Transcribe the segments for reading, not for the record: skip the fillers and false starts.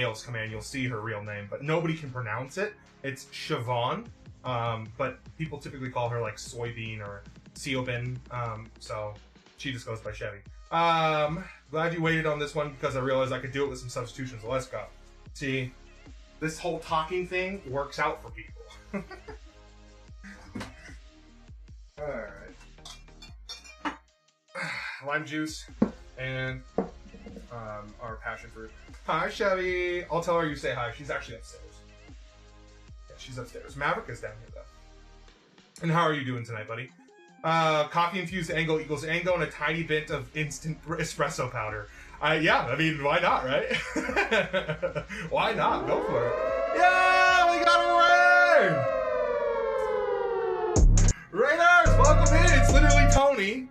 Sales Command, you'll see her real name, but nobody can pronounce it. It's Siobhan, but people typically call her like Soybean or Siobin, so she just goes by Chevy. Glad you waited on this one because I realized I could do it with some substitutions. So let's go. See, this whole talking thing works out for people. Alright. Lime juice and our passion fruit. Hi, Chevy. I'll tell her you say hi. She's actually upstairs. Yeah, she's upstairs. Maverick is down here, though. And how are you doing tonight, buddy? Coffee-infused Ango equals Ango and a tiny bit of instant espresso powder. Yeah, I mean, why not, right? Why not? Go for it. Yeah, we got a raid! Raiders, welcome in. It's literally Tony.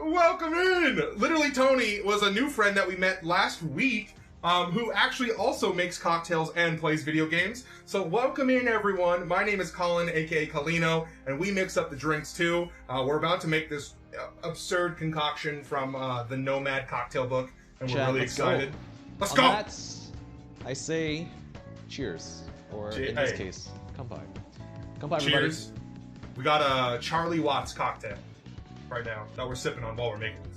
Welcome in! Literally Tony was a new friend that we met last week, who actually also makes cocktails and plays video games. So welcome in, everyone. My name is Colin, aka Colino, and we mix up the drinks too. We're about to make this absurd concoction from the Nomad cocktail book, and we're really excited. Let's go! I say cheers, or in this case, kampai. Kampai, everybody. Cheers. We got a Charlie Watts cocktail right now that we're sipping on while we're making this.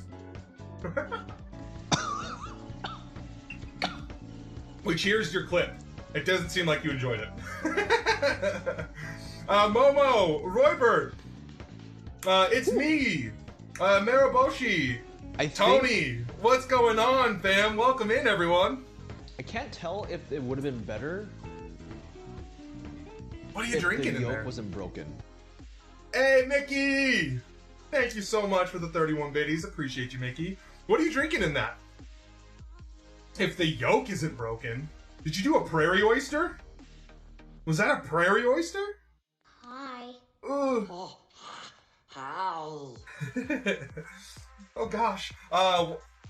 We cheersed your clip. It doesn't seem like you enjoyed it. Momo, Roybert, it's me, Maraboshi, Tony. What's going on, fam? Welcome in, everyone. I can't tell if it would have been better. What are you drinking in there? The yolk wasn't broken. Hey, Mickey! Thank you so much for the 31 biddies. Appreciate you, Mickey. What are you drinking in that? If the yolk isn't broken, did you do a prairie oyster? Was that a prairie oyster? Hi. Ugh. Oh, how? Oh gosh.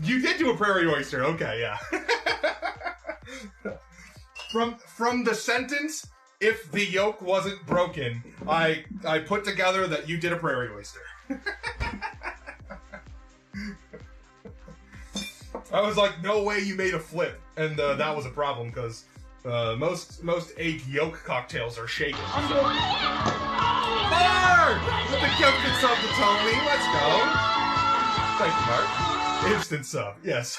You did do a prairie oyster. Okay, yeah. From the sentence, if the yolk wasn't broken, I put together that you did a prairie oyster. I was like, no way you made a flip, and that was a problem because most egg yolk cocktails are shaken. So. Mark! With the gifted sub to Tony, let's go. Thank you, Mark. Instant sub, yes.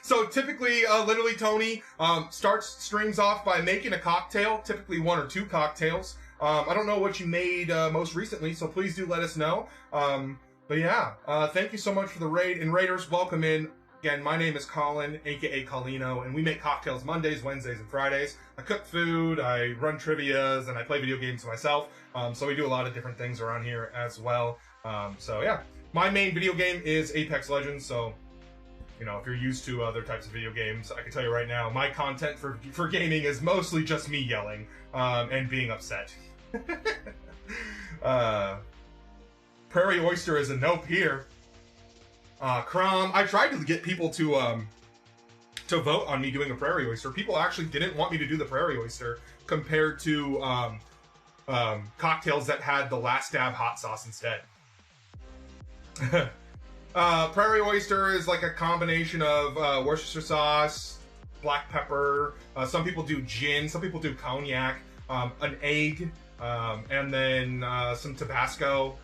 So typically, literally Tony streams off by making a cocktail, typically 1 or 2 cocktails. I don't know what you made most recently, so please do let us know. But yeah, thank you so much for the raid. And Raiders, welcome in. Again, my name is Colin, aka Colino, and we make cocktails Mondays, Wednesdays, and Fridays. I cook food, I run trivias, and I play video games myself. So we do a lot of different things around here as well. So yeah, my main video game is Apex Legends. So, you know, if you're used to other types of video games, I can tell you right now, my content for gaming is mostly just me yelling and being upset. Prairie Oyster is a nope here. Crom, I tried to get people to vote on me doing a Prairie Oyster. People actually didn't want me to do the Prairie Oyster compared to cocktails that had the Last Dab hot sauce instead. Prairie Oyster is like a combination of Worcestershire sauce, black pepper. Some people do gin, some people do cognac, an egg, and then some Tabasco.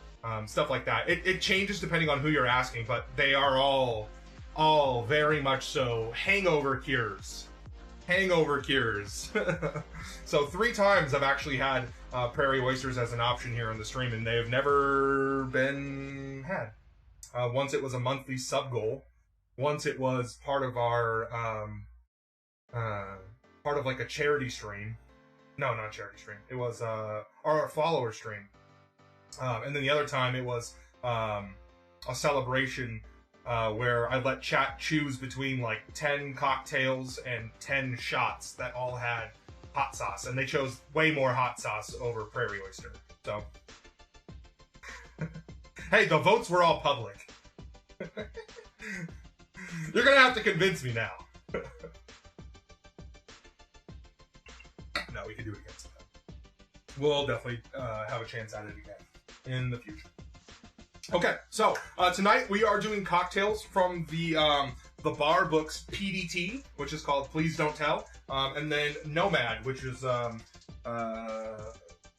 Stuff like that. It changes depending on who you're asking, but they are all very much so hangover cures. Hangover cures. So 3 times I've actually had Prairie Oysters as an option here on the stream, and they have never been had. Once it was a monthly sub goal. Once it was part of our part of like a charity stream. No, not a charity stream. It was our follower stream. And then the other time it was a celebration where I let chat choose between like 10 cocktails and 10 shots that all had hot sauce, and they chose way more hot sauce over Prairie Oyster. So, hey, the votes were all public. You're gonna have to convince me now. No, we can do it again sometime. We'll definitely have a chance at it again in the future. Okay, so tonight we are doing cocktails from the the bar book's PDT, which is called Please Don't Tell, and then Nomad, which is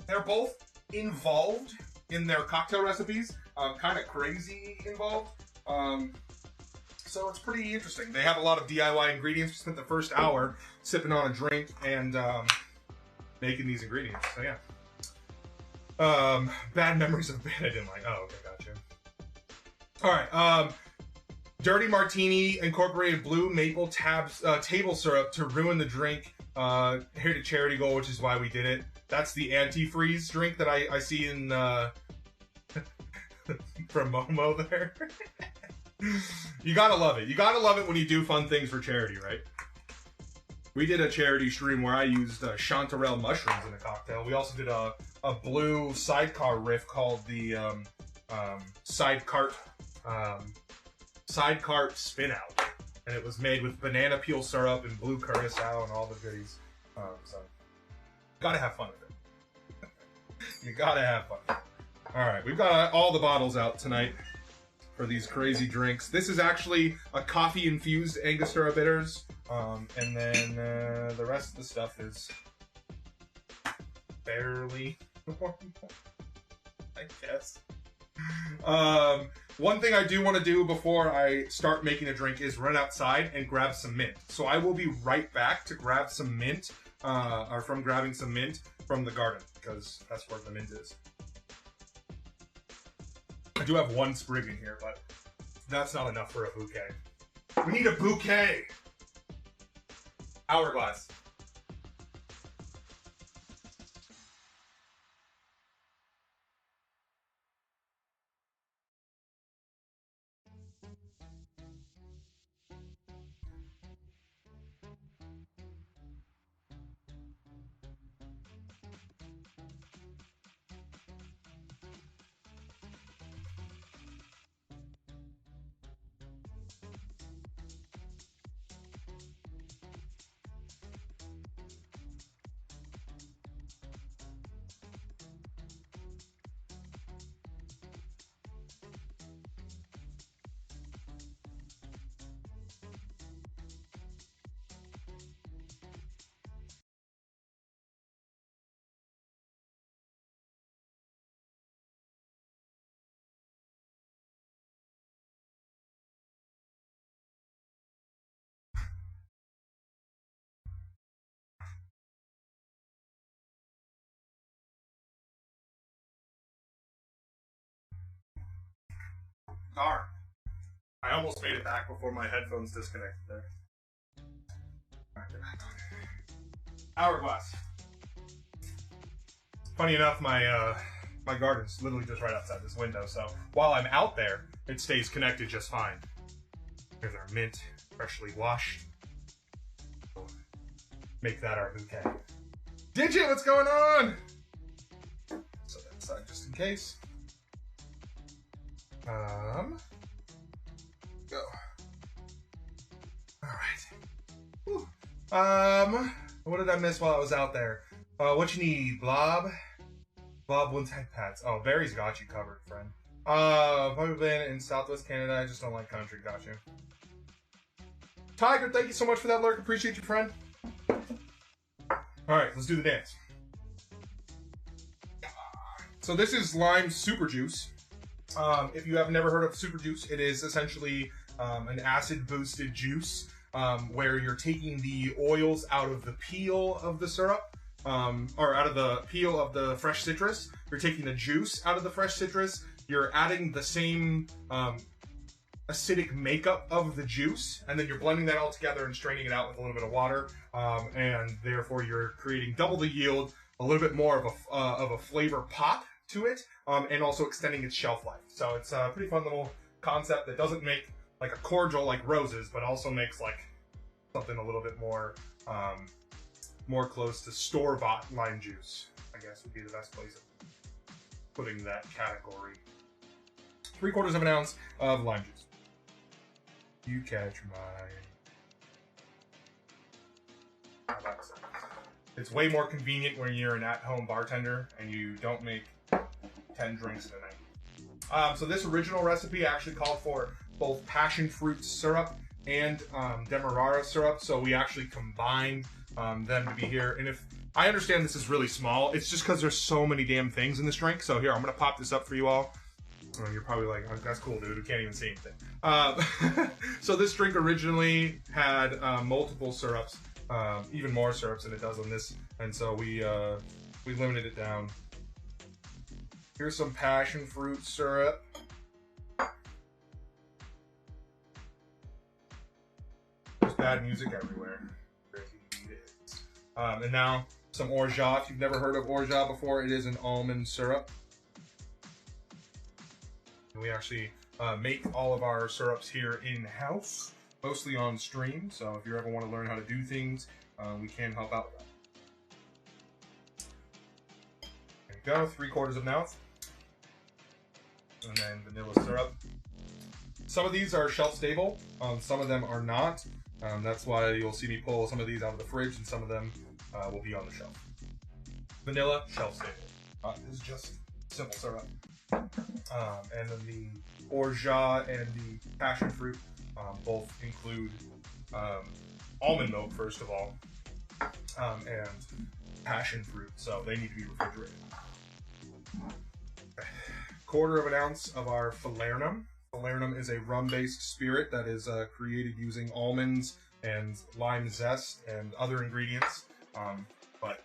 they're both involved in their cocktail recipes, kind of crazy involved. So it's pretty interesting. They have a lot of DIY ingredients. We spent the first hour sipping on a drink and making these ingredients. So yeah. Bad memories of band I didn't like. Oh, okay, gotcha. All right. Dirty Martini incorporated blue maple table syrup to ruin the drink. Hit a charity goal, which is why we did it. That's the antifreeze drink that I see in from Momo there. You gotta love it. You gotta love it when you do fun things for charity, right? We did a charity stream where I used chanterelle mushrooms in a cocktail. We also did a blue sidecar riff called the sidecar spin out, and it was made with banana peel syrup and blue curacao and all the goodies. So gotta have fun with it. You gotta have fun. All right, we've got all the bottles out tonight for these crazy drinks. This is actually a coffee-infused Angostura bitters, and then the rest of the stuff is barely normal, I guess. One thing I do want to do before I start making a drink is run outside and grab some mint. So I will be right back to grab some mint, or from grabbing some mint from the garden, because that's where the mint is. I do have one sprig in here, but that's not enough for a bouquet. We need a bouquet! Hourglass. Darn. I almost made it back before my headphones disconnected there. Alright, get back on. Hourglass. Funny enough, my garden's literally just right outside this window, so while I'm out there, it stays connected just fine. Here's our mint, freshly washed. Make that our bouquet. Digit, what's going on? Set that aside just in case. Go. All right. What did I miss while I was out there? What you need, Blob? Blob wants head pats. Oh, Barry's got you covered, friend. Probably been in Southwest Canada. I just don't like country. Got you. Tiger, thank you so much for that lurk. Appreciate you, friend. All right, let's do the dance. So this is lime super juice. If you have never heard of super juice, it is essentially an acid-boosted juice where you're taking the oils out of the peel of the syrup, or out of the peel of the fresh citrus. You're taking the juice out of the fresh citrus. You're adding the same acidic makeup of the juice, and then you're blending that all together and straining it out with a little bit of water, and therefore you're creating double the yield, a little bit more of a flavor pop to it, and also extending its shelf life. So it's a pretty fun little concept that doesn't make like a cordial like roses, but also makes like something a little bit more more close to store-bought lime juice, I guess would be the best place of putting that category. 3/4 of an ounce of lime juice. You catch my... It's way more convenient when you're an at-home bartender and you don't make 10 drinks in a night. So this original recipe actually called for both passion fruit syrup and Demerara syrup, so we actually combined them to be here. And if I understand this is really small, it's just because there's so many damn things in this drink. So here, I'm gonna pop this up for you all. You're probably like, oh, that's cool, dude. We can't even see anything. So this drink originally had multiple syrups, even more syrups than it does on this, and so we limited it down. Here's some passion fruit syrup. There's bad music everywhere. And now some orgeat. If you've never heard of orgeat before, it is an almond syrup. And we actually make all of our syrups here in-house, mostly on stream. So if you ever want to learn how to do things, we can help out with that. There you go, 3/4 of an ounce. And then vanilla syrup. Some of these are shelf stable, some of them are not. That's why you'll see me pull some of these out of the fridge, and some of them will be on the shelf. Vanilla, shelf stable. This is just simple syrup. And then the orgeat and the passion fruit both include almond milk, first of all, and passion fruit, so they need to be refrigerated. 1/4 of an ounce of our falernum. Falernum is a rum-based spirit that is created using almonds and lime zest and other ingredients, but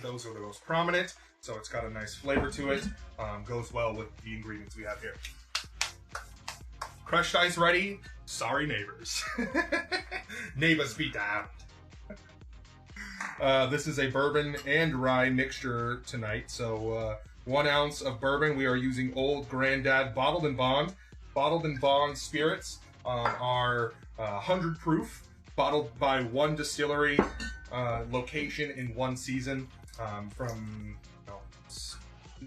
those are the most prominent, so it's got a nice flavor to it. Goes well with the ingredients we have here. Crushed ice ready. Sorry, neighbors. Neighbors be damned. This is a bourbon and rye mixture tonight, so 1 ounce of bourbon. We are using Old Grandad Bottled and Bond. Bottled and Bond spirits are 100 proof, bottled by one distillery location in one season, from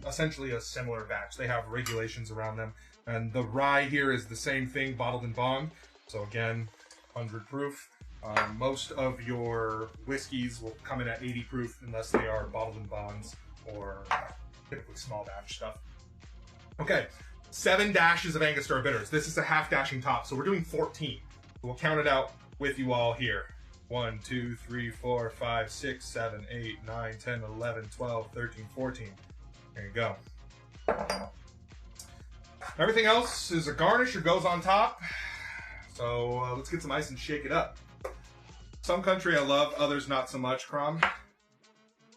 essentially a similar batch. They have regulations around them. And the rye here is the same thing, Bottled and Bond. So again, 100 proof. Most of your whiskeys will come in at 80 proof unless they are Bottled and Bonds or typically small batch stuff. Okay, 7 dashes of Angostura bitters. This is a half dashing top, so we're doing 14. We'll count it out with you all here. 1, 2, 3, 4, 5, 6, 7, 8, 9, 10, 11, 12, 13, 14. There you go. Everything else is a garnish or goes on top. So let's get some ice and shake it up. Some country I love, others not so much, Crom.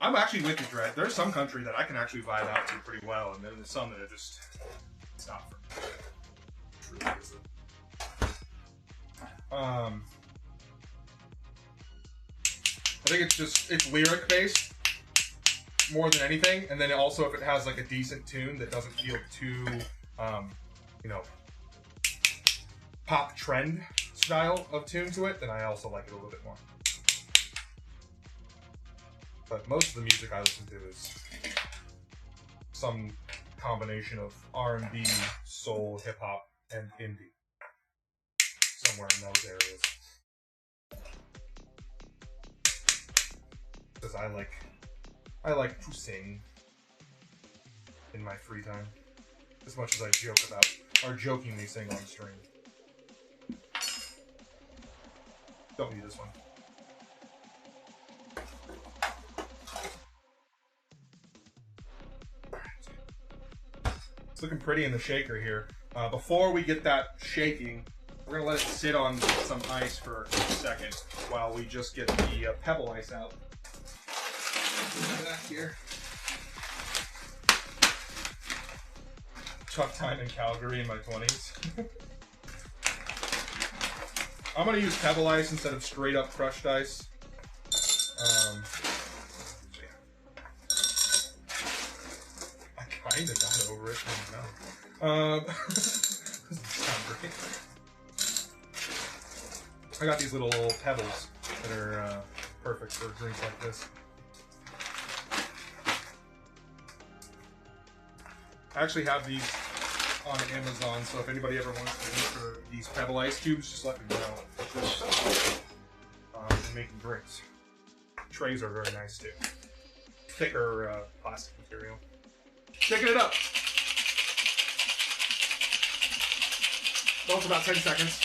I'm actually with you, Dread. There's some country that I can actually vibe out to pretty well, and then there's some that are just, it's not for me. Truly isn't. I think it's lyric based more than anything, and then also if it has like a decent tune that doesn't feel too, pop trend style of tune to it, then I also like it a little bit more. But most of the music I listen to is some combination of R&B, soul, hip hop, and indie. Somewhere in those areas. Because I like to sing in my free time, as much as I joke about or jokingly sing on stream. Don't need this one. It's looking pretty in the shaker here. Before we get that shaking, we're gonna let it sit on some ice for a second while we just get the pebble ice out. Back here. Tough time in Calgary in my 20s. I'm gonna use pebble ice instead of straight up crushed ice. I kinda got over it. I don't know. Doesn't sound great. I got these little pebbles that are perfect for drinks like this. I actually have these on Amazon, so if anybody ever wants to look for these pebble ice cubes, just let me know. Just making drinks. Trays are very nice too. Thicker plastic material. Shaking it up. Go for about 10 seconds.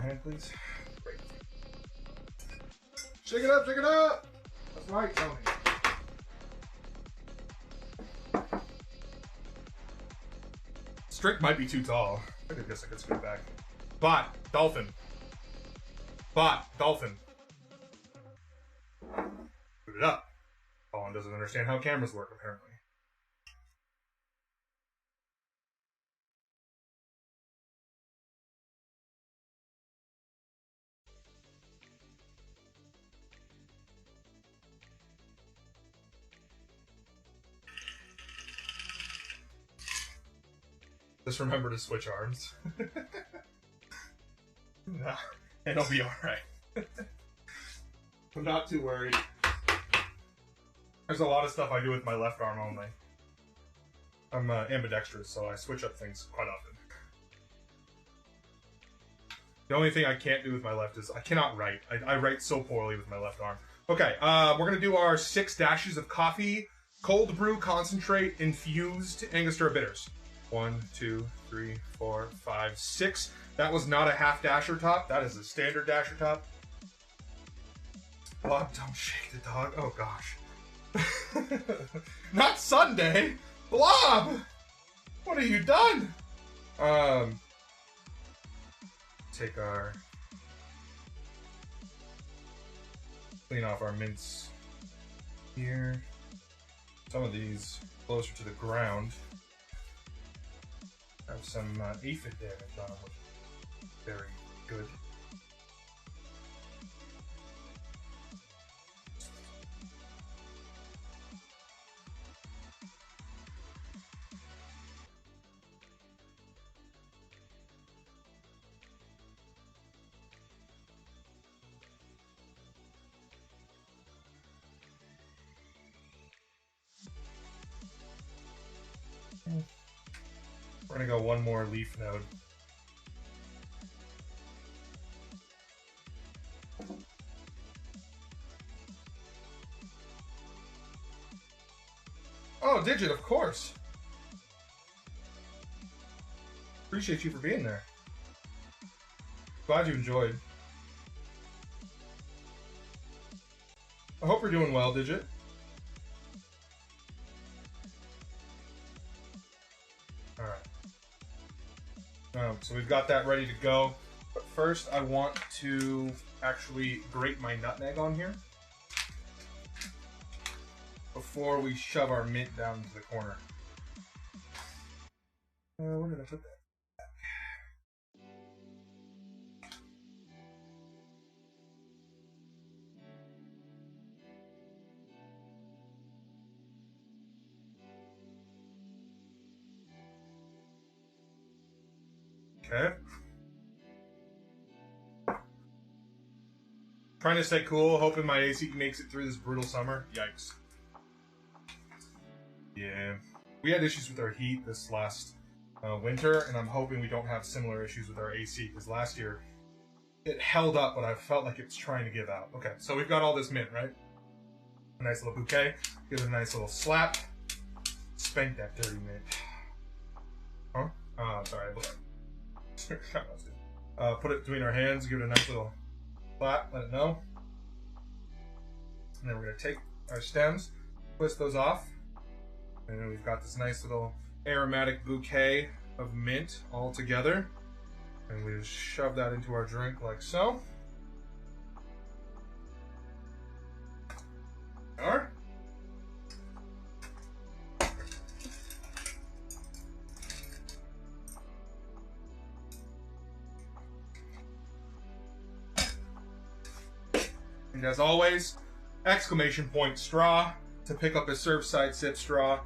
hand, please. Great. Shake it up, shake it up! That's right, Tony. Strick might be too tall. I guess I could scoot back. Bot, dolphin. Bot, dolphin. Put it up. Colin doesn't understand how cameras work, apparently. Just remember to switch arms. Nah, it'll be alright. I'm not too worried. There's a lot of stuff I do with my left arm only. I'm ambidextrous, so I switch up things quite often. The only thing I can't do with my left is I cannot write. I write so poorly with my left arm. Okay, we're going to do our 6 dashes of coffee, cold brew concentrate, infused Angostura bitters. 1, 2, 3, 4, 5, 6. That was not a half dasher top. That is a standard dasher top. Bob, don't shake the dog. Oh, gosh. Not Sunday. Blob! What have you done? Take our... Clean off our mints here. Some of these closer to the ground. Have some aphid damage on them, which is very good. We're gonna go one more leaf node. Oh, Digit, of course. Appreciate you for being there. Glad you enjoyed. I hope you're doing well, Digit. So we've got that ready to go. But first, I want to actually grate my nutmeg on here before we shove our mint down into the corner. Where did I put that? Okay. Trying to stay cool, hoping my AC makes it through this brutal summer. Yikes. Yeah. We had issues with our heat this last winter, and I'm hoping we don't have similar issues with our AC, because last year it held up, but I felt like it was trying to give out. Okay, so we've got all this mint, right? A nice little bouquet. Give it a nice little slap. Spank that dirty mint. Huh? Sorry, put it between our hands, give it a nice little slap, let it know. And then we're going to take our stems, twist those off, and then we've got this nice little aromatic bouquet of mint all together. And we just shove that into our drink like so. Alright. And as always, exclamation point straw to pick up a Surfside sip straw.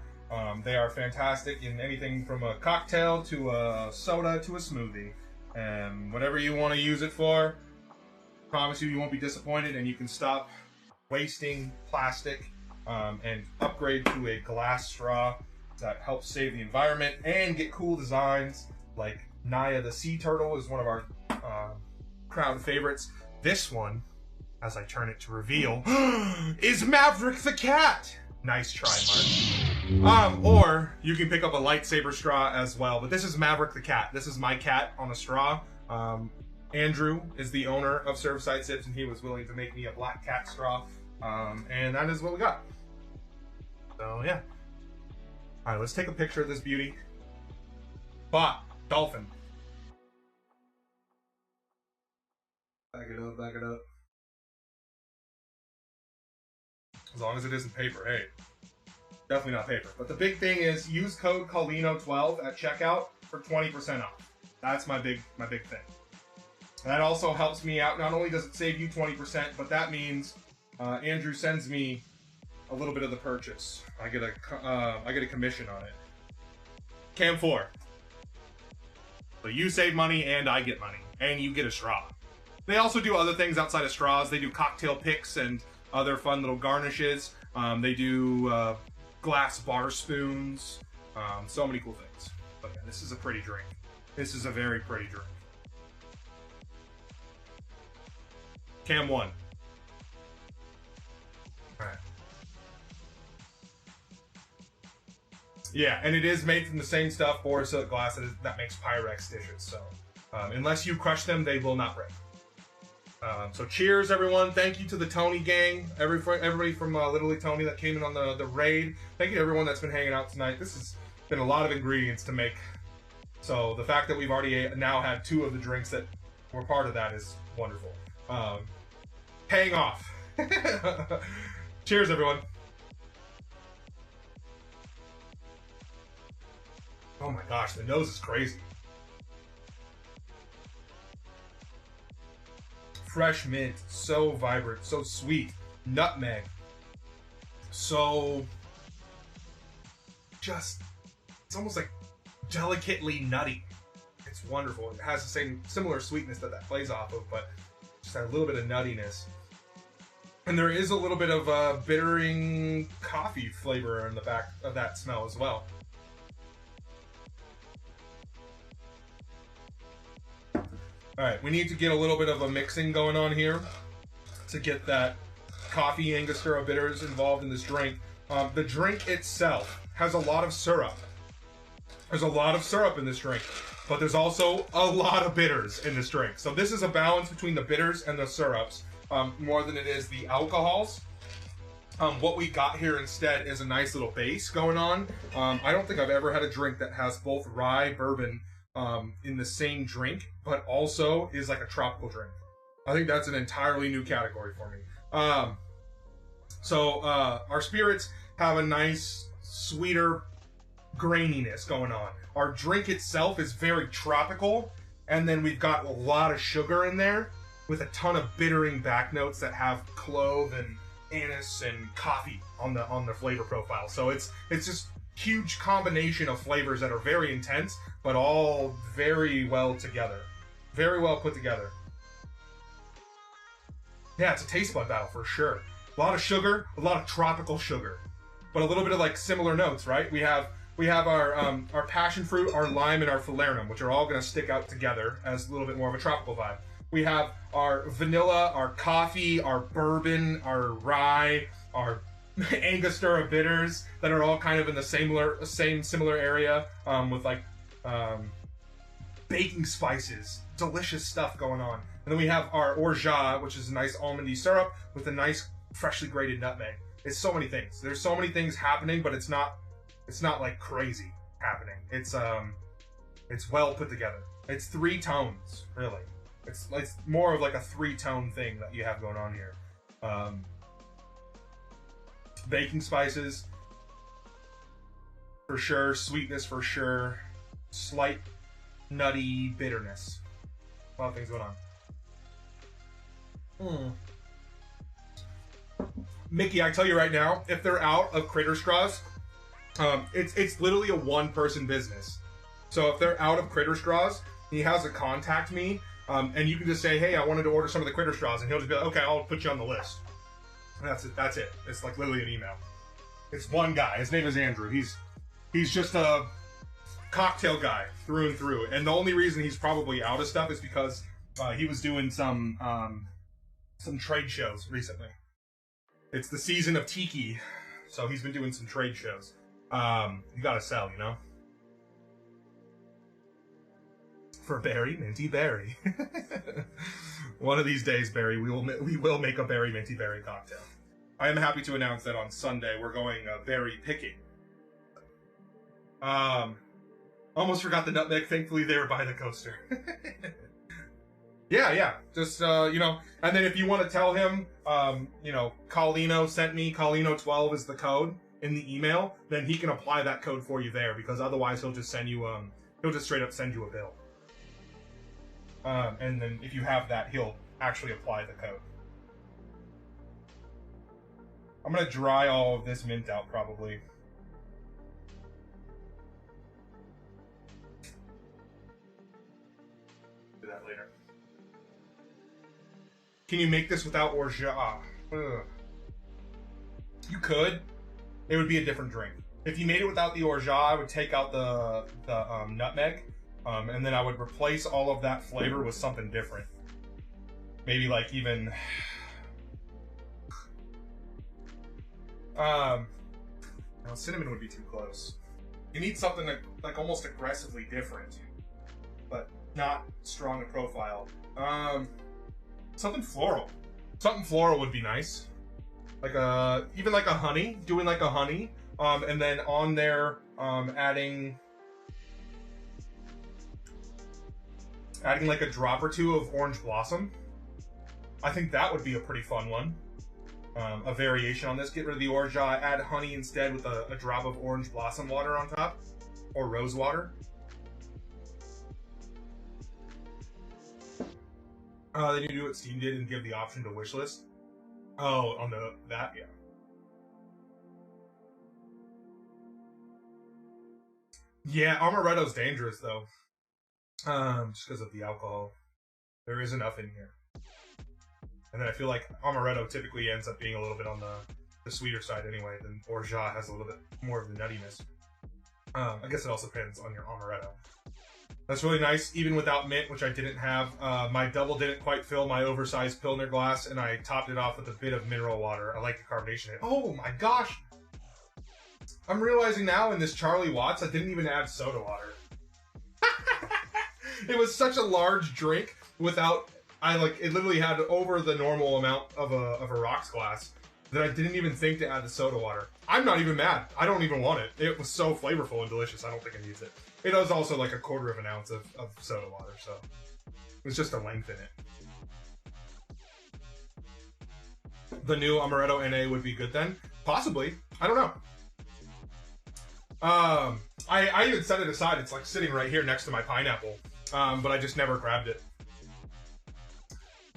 They are fantastic in anything from a cocktail to a soda to a smoothie. And whatever you want to use it for, I promise you won't be disappointed, and you can stop wasting plastic and upgrade to a glass straw that helps save the environment and get cool designs. Like Naya the sea turtle is one of our crowd favorites. This one, as I turn it to reveal, is Maverick the cat. Nice try, Mark. Or you can pick up a lightsaber straw as well, but this is Maverick the cat. This is my cat on a straw. Andrew is the owner of Surfside Sips, and he was willing to make me a black cat straw. And that is what we got. So, yeah. Alright, let's take a picture of this beauty. Bot, dolphin. Back it up, back it up. As long as it isn't paper, hey. Definitely not paper. But the big thing is use code Colino12 at checkout for 20% off. That's my big thing. That also helps me out. Not only does it save you 20%, but that means Andrew sends me a little bit of the purchase. I get a commission on it. Cam 4. So you save money and I get money. And you get a straw. They also do other things outside of straws. They do cocktail picks and other fun little garnishes. They do glass bar spoons. So many cool things. But yeah, this is a pretty drink. This is a very pretty drink. Cam 1. Alright. Yeah, and it is made from the same stuff, borosilicate glass, that makes Pyrex dishes. So, unless you crush them, they will not break. So cheers, everyone. Thank you to the Tony gang. Everybody from Literally Tony that came in on the raid. Thank you to everyone that's been hanging out tonight. This has been a lot of ingredients to make. So the fact that we've already now had 2 of the drinks that were part of that is wonderful. Paying off. Cheers, everyone. Oh my gosh, the nose is crazy. Fresh mint, so vibrant, so sweet. Nutmeg, so just, it's almost like delicately nutty. It's wonderful. It has the similar sweetness that plays off of, but just a little bit of nuttiness. And there is a little bit of bittering coffee flavor in the back of that smell as well. Alright, we need to get a little bit of a mixing going on here to get that coffee Angostura bitters involved in this drink. The drink itself has a lot of syrup. There's a lot of syrup in this drink, but there's also a lot of bitters in this drink. So this is a balance between the bitters and the syrups more than it is the alcohols. What we got here instead is a nice little base going on. I don't think I've ever had a drink that has both rye, bourbon, in the same drink, but also is like a tropical drink. I think that's an entirely new category for me. So our spirits have a nice, sweeter graininess going on. Our drink itself is very tropical, and then we've got a lot of sugar in there with a ton of bittering back notes that have clove and anise and coffee on the flavor profile. So it's just huge combination of flavors that are very intense, but all very well together. Very well put together. Yeah, it's a taste bud battle for sure. A lot of sugar, a lot of tropical sugar, but a little bit of like similar notes, right? We have our passion fruit, our lime, and our falernum, which are all going to stick out together as a little bit more of a tropical vibe. We have our vanilla, our coffee, our bourbon, our rye, our Angostura bitters that are all kind of in the similar area with like baking spices, delicious stuff going on. And then we have our orgeat, which is a nice almondy syrup with a nice freshly grated nutmeg. It's so many things. There's so many things happening, but it's not like crazy happening. It's well put together. It's 3 tones, really. It's more of like a 3-tone thing that you have going on here. Baking spices, for sure. Sweetness, for sure. Slight nutty bitterness. A lot of things going on. Mickey, I tell you right now, if they're out of Critter Straws, it's literally a one-person business. So if they're out of Critter Straws, he has to contact me, and you can just say, hey, I wanted to order some of the Critter Straws, and he'll just be like, okay, I'll put you on the list. And that's it. It's like literally an email. It's one guy. His name is Andrew. He's just a cocktail guy through and through. And the only reason he's probably out of stuff is because he was doing some trade shows recently. It's the season of Tiki, so he's been doing some trade shows. You gotta sell, you know? for Berry Minty Berry. One of these days, Barry, we will make a Berry Minty Berry cocktail. I am happy to announce that on Sunday we're going berry picking. Almost forgot the nutmeg. Thankfully, they were by the coaster. Yeah. Just, and then if you want to tell him, Carlino sent me, Carlino12 is the code in the email, then he can apply that code for you there, because otherwise he'll just send you, he'll just straight up send you a bill. And then if you have that, he'll actually apply the code. I'm gonna dry all of this mint out, probably. Do that later. Can you make this without orgeat? Ugh. You could. It would be a different drink. If you made it without the orgeat, I would take out the nutmeg, and then I would replace all of that flavor with something different. Maybe like even... no, cinnamon would be too close. You need something like almost aggressively different, but not strong in profile. Something floral. Something floral would be nice. Like even like a honey, doing like a honey, and then on there, adding like a drop or two of orange blossom. I think that would be a pretty fun one. A variation on this. Get rid of the orgeat, add honey instead with a drop of orange blossom water on top, or rose water. They need to do what Steam did and give the option to wishlist. Oh, on that, yeah. Yeah, Amaretto's dangerous though. Just because of the alcohol. There is enough in here. And then I feel like Amaretto typically ends up being a little bit on the sweeter side anyway, than orgeat has a little bit more of the nuttiness. I guess it also depends on your Amaretto. That's really nice, even without mint, which I didn't have. My double didn't quite fill my oversized Pilsner glass, and I topped it off with a bit of mineral water. I like the carbonation in it. Oh my gosh! I'm realizing now in this Charlie Watts, I didn't even add soda water. It was such a large drink without... it literally had over the normal amount of a rocks glass that I didn't even think to add the soda water. I'm not even mad. I don't even want it. It was so flavorful and delicious. I don't think I need it. It was also like a 1/4 of an ounce of soda water, so it was just a length in it. The new Amaretto NA would be good then? Possibly. I don't know. I even set it aside. It's like sitting right here next to my pineapple, but I just never grabbed it.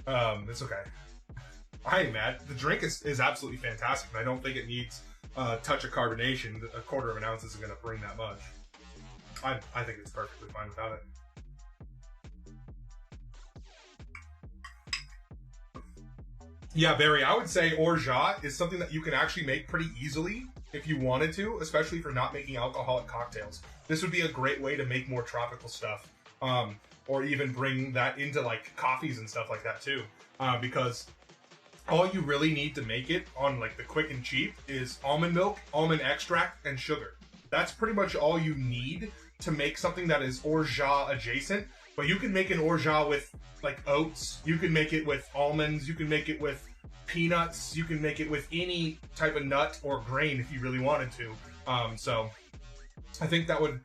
It's okay. I ain't mad. The drink is absolutely fantastic, and I don't think it needs a touch of carbonation. A 1/4 of an ounce isn't going to bring that much. I think it's perfectly fine without it. Yeah, Barry, I would say orgeat is something that you can actually make pretty easily if you wanted to, especially for not making alcoholic cocktails. This would be a great way to make more tropical stuff, or even bring that into like coffees and stuff like that too, because all you really need to make it on like the quick and cheap is almond milk, almond extract, and sugar. That's pretty much all you need to make something that is orgeat adjacent. But you can make an orgeat with like oats, you can make it with almonds, you can make it with peanuts, you can make it with any type of nut or grain if you really wanted to. So I think that would,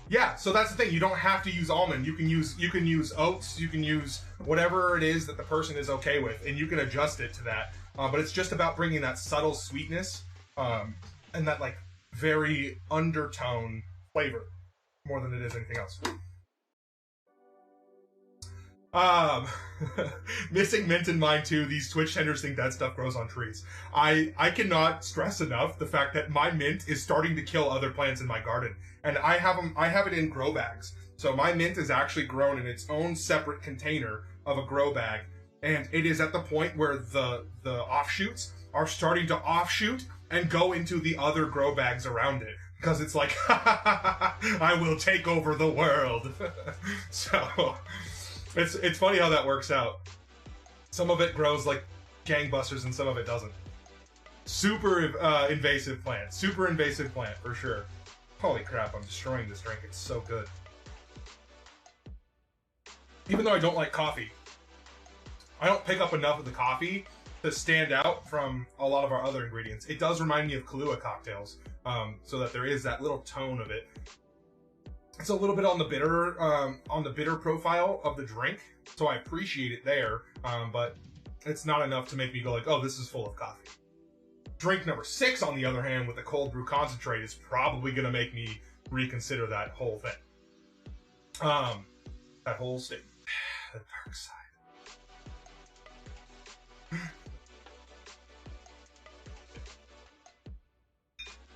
yeah. So that's the thing. You don't have to use almond. You can use oats. You can use whatever it is that the person is okay with, and you can adjust it to that. But it's just about bringing that subtle sweetness and that like very undertone flavor more than it is anything else. Missing mint in mine too. These Twitch tenders think that stuff grows on trees. I cannot stress enough the fact that my mint is starting to kill other plants in my garden, and I have it in grow bags. So my mint is actually grown in its own separate container of a grow bag, and it is at the point where the offshoots are starting to offshoot and go into the other grow bags around it, because it's like I will take over the world. So it's funny how that works out. Some of it grows like gangbusters and some of it doesn't. Super invasive plant. Super invasive plant, for sure. Holy crap, I'm destroying this drink. It's so good. even though I don't like coffee, I don't pick up enough of the coffee to stand out from a lot of our other ingredients. It does remind me of Kahlua cocktails, so that there is that little tone of it. It's a little bit on the bitter profile of the drink, so I appreciate it there, but it's not enough to make me go like, oh, this is full of coffee. Drink number 6, on the other hand, with the cold brew concentrate, is probably going to make me reconsider that whole thing. That whole statement. The dark side.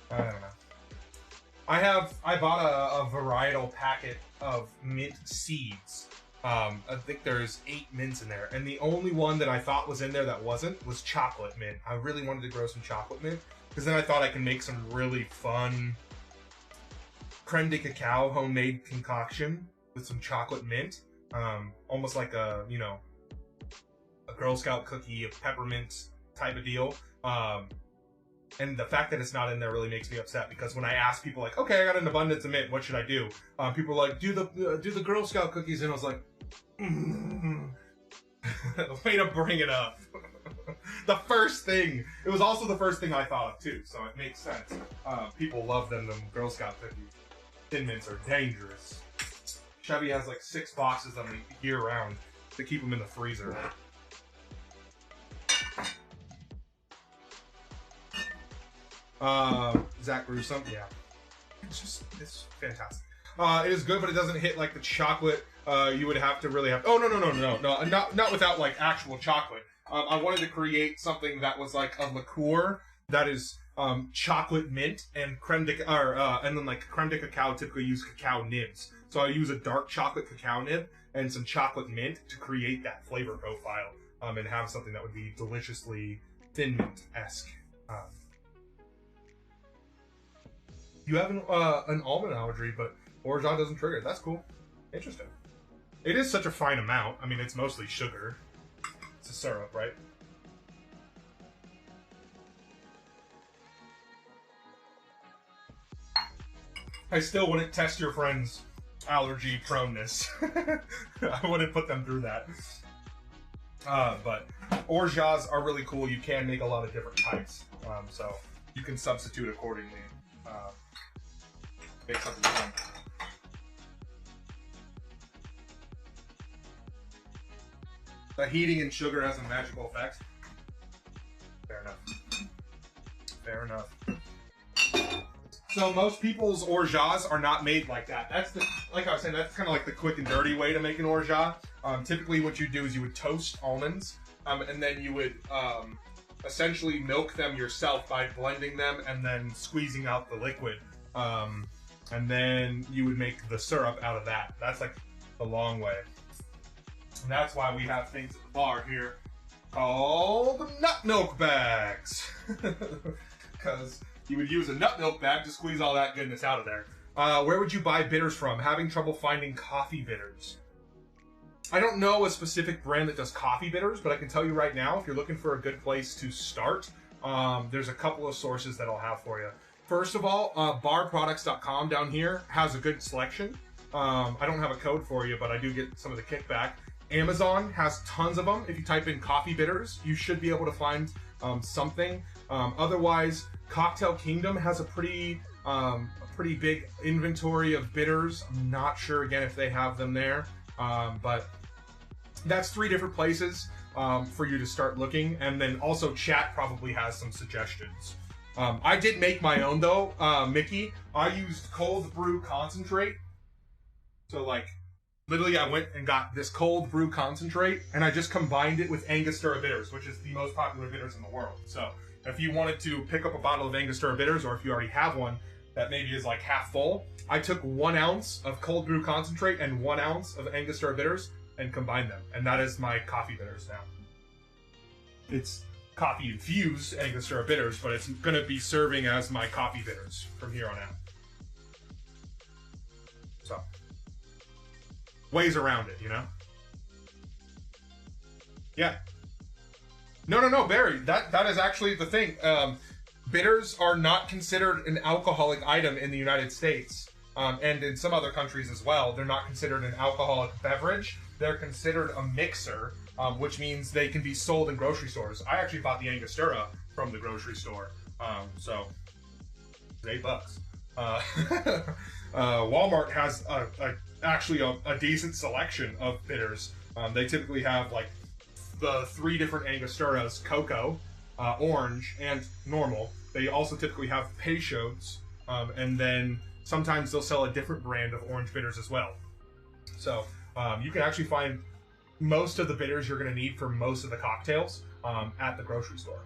I don't know. I bought a varietal packet of mint seeds. I think there's 8 mints in there, and the only one that I thought was in there that wasn't was chocolate mint. I really wanted to grow some chocolate mint, because then I thought I can make some really fun creme de cacao homemade concoction with some chocolate mint. Almost like a Girl Scout cookie, a peppermint type of deal. And the fact that it's not in there really makes me upset, because when I ask people like, okay, I got an abundance of mint, what should I do? People are like, do the Girl Scout cookies, and I was like, way to bring it up. The first thing. It was also the first thing I thought of too, so it makes sense. People love them Girl Scout cookies. Thin mints are dangerous. Chevy has like 6 boxes of them year round to keep them in the freezer. Zach Gruesome, yeah. It's fantastic. It is good, but it doesn't hit like the chocolate. You would have to really have. Oh no! Not without like actual chocolate. I wanted to create something that was like a liqueur that is chocolate mint and and then like creme de cacao typically use cacao nibs. So I use a dark chocolate cacao nib and some chocolate mint to create that flavor profile and have something that would be deliciously thin mint-esque. You have an almond allergy, but Orgeat doesn't trigger it. That's cool. Interesting. It is such a fine amount. I mean, it's mostly sugar. It's a syrup, right? I still wouldn't test your friend's allergy proneness. I wouldn't put them through that. But Orgeats are really cool. You can make a lot of different types. So you can substitute accordingly. Make something fun. The heating and sugar has a magical effect. Fair enough. Fair enough. So most people's orgeats are not made like that. That's the, like I was saying, that's kind of like the quick and dirty way to make an orgeat. Typically what you do is you would toast almonds, and then you would essentially milk them yourself by blending them and then squeezing out the liquid. And then you would make the syrup out of that. That's like the long way. And that's why we have things at the bar here called nut milk bags. Because you would use a nut milk bag to squeeze all that goodness out of there. Where would you buy bitters from? Having trouble finding coffee bitters. I don't know a specific brand that does coffee bitters, but I can tell you right now, if you're looking for a good place to start, there's a couple of sources that I'll have for you. First of all, barproducts.com down here has a good selection. I don't have a code for you, but I do get some of the kickback. Amazon has tons of them. If you type in coffee bitters, you should be able to find something. Otherwise, Cocktail Kingdom has a pretty big inventory of bitters. I'm not sure, again, if they have them there. But that's 3 different places for you to start looking. And then also Chat probably has some suggestions. I did make my own though, Mickey. I used cold brew concentrate. So like, literally I went and got this cold brew concentrate and I just combined it with Angostura bitters, which is the most popular bitters in the world. So if you wanted to pick up a bottle of Angostura bitters, or if you already have one that maybe is like half full, I took 1 ounce of cold brew concentrate and 1 ounce of Angostura bitters and combined them. And that is my coffee bitters now. It's coffee infused Angostura bitters, but it's going to be serving as my coffee bitters from here on out. So, ways around it, you know? Yeah. No, Barry, that is actually the thing. Bitters are not considered an alcoholic item in the United States, and in some other countries as well. They're not considered an alcoholic beverage. they're considered a mixer, which means they can be sold in grocery stores. I actually bought the Angostura from the grocery store, so it's $8. Walmart has actually a decent selection of bitters. They typically have like the 3 different Angosturas: cocoa, orange, and normal. They also typically have Peychaud's, and then sometimes they'll sell a different brand of orange bitters as well. So you can actually find most of the bitters you're going to need for most of the cocktails at the grocery store,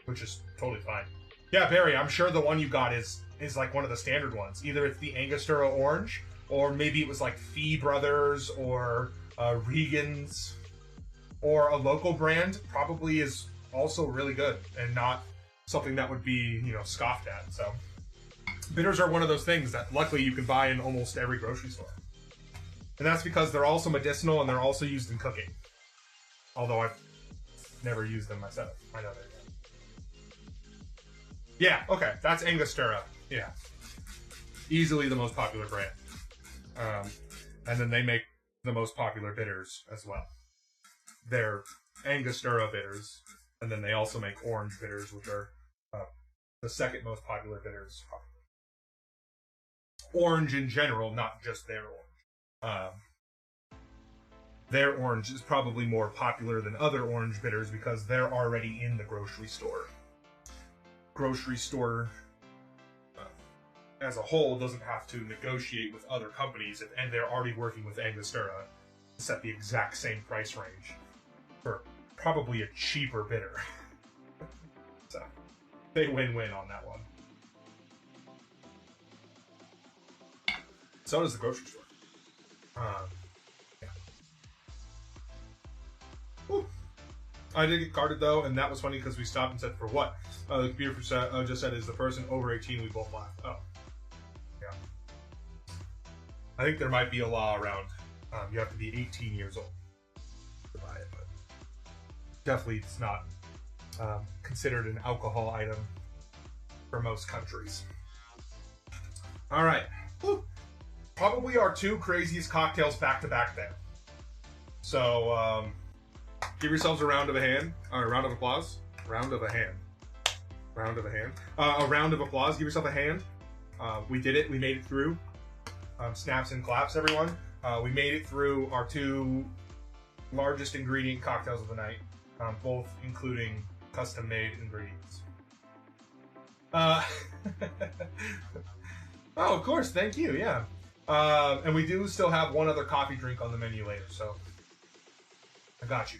which is totally fine. Yeah, Barry, I'm sure the one you got is like one of the standard ones. Either it's the Angostura Orange, or maybe it was like Fee Brothers or Regan's, or a local brand probably is also really good and not something that would be, scoffed at. So bitters are one of those things that luckily you can buy in almost every grocery store. And that's because they're also medicinal and they're also used in cooking. Although I've never used them myself. I know they're good. Yeah, okay, that's Angostura. Yeah. Easily the most popular brand. And then they make the most popular bitters as well. They're Angostura bitters, and then they also make orange bitters, which are the second most popular bitters. Orange in general, not just their orange. Their orange is probably more popular than other orange bitters because they're already in the grocery store. Grocery store as a whole doesn't have to negotiate with other companies, and they're already working with Angostura to set the exact same price range for probably a cheaper bitter. So they win-win on that one. So does the grocery store. Yeah. Whew. I did get carded though, and that was funny because we stopped and said, "For what?" The computer just said, "Is the person over 18?" We both laughed. Oh, yeah. I think there might be a law around. You have to be 18 years old to buy it, but definitely it's not considered an alcohol item for most countries. All right. Whew. Probably our 2 craziest cocktails back to back there. So give yourselves a round of applause. Round of a hand. A round of applause. Give yourself a hand. We did it. We made it through. Snaps and claps, everyone. We made it through our 2 largest ingredient cocktails of the night, both including custom-made ingredients. Oh, of course. Thank you. Yeah. And we do still have one other coffee drink on the menu later, so I got you.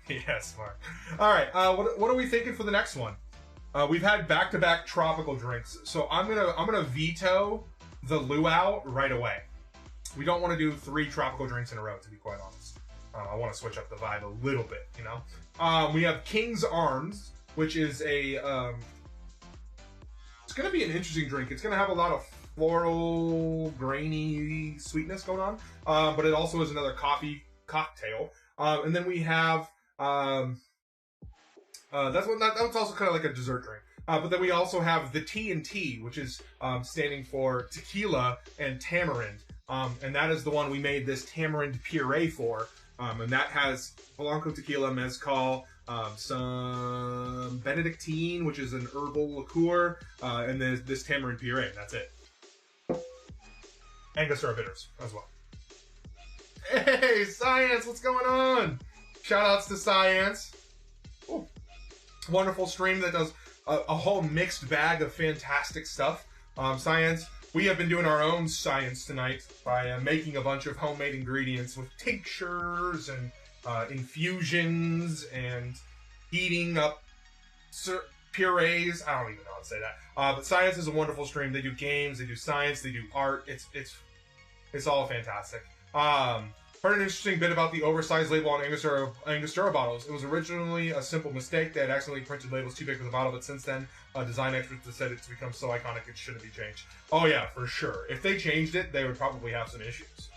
Yeah, smart. All right, what are we thinking for the next one? We've had back-to-back tropical drinks, so I'm gonna veto the luau right away. We don't want to do 3 tropical drinks in a row, to be quite honest. I want to switch up the vibe a little bit, We have King's Arms, which is a it's going to be an interesting drink. It's going to have a lot of floral, grainy sweetness going on, but it also is another coffee cocktail. And then we have that's also kind of like a dessert drink. But then we also have the T&T, which is standing for tequila and tamarind, and that is the one we made this tamarind puree for. And that has Blanco tequila, mezcal, some Benedictine, which is an herbal liqueur, and then this tamarind puree, and that's it. Angostura bitters as well. Hey, Science, what's going on? Shoutouts to Science. Ooh. Wonderful stream that does a whole mixed bag of fantastic stuff. Science, we have been doing our own science tonight by making a bunch of homemade ingredients with tinctures and infusions and heating up purees. I don't even know how to say that. But Science is a wonderful stream. They do games, they do science, they do art. It's all fantastic. Heard an interesting bit about the oversized label on Angostura bottles. It was originally a simple mistake. They had accidentally printed labels too big for the bottle, but since then, design experts have said it's become so iconic it shouldn't be changed. Oh yeah, for sure. If they changed it, they would probably have some issues.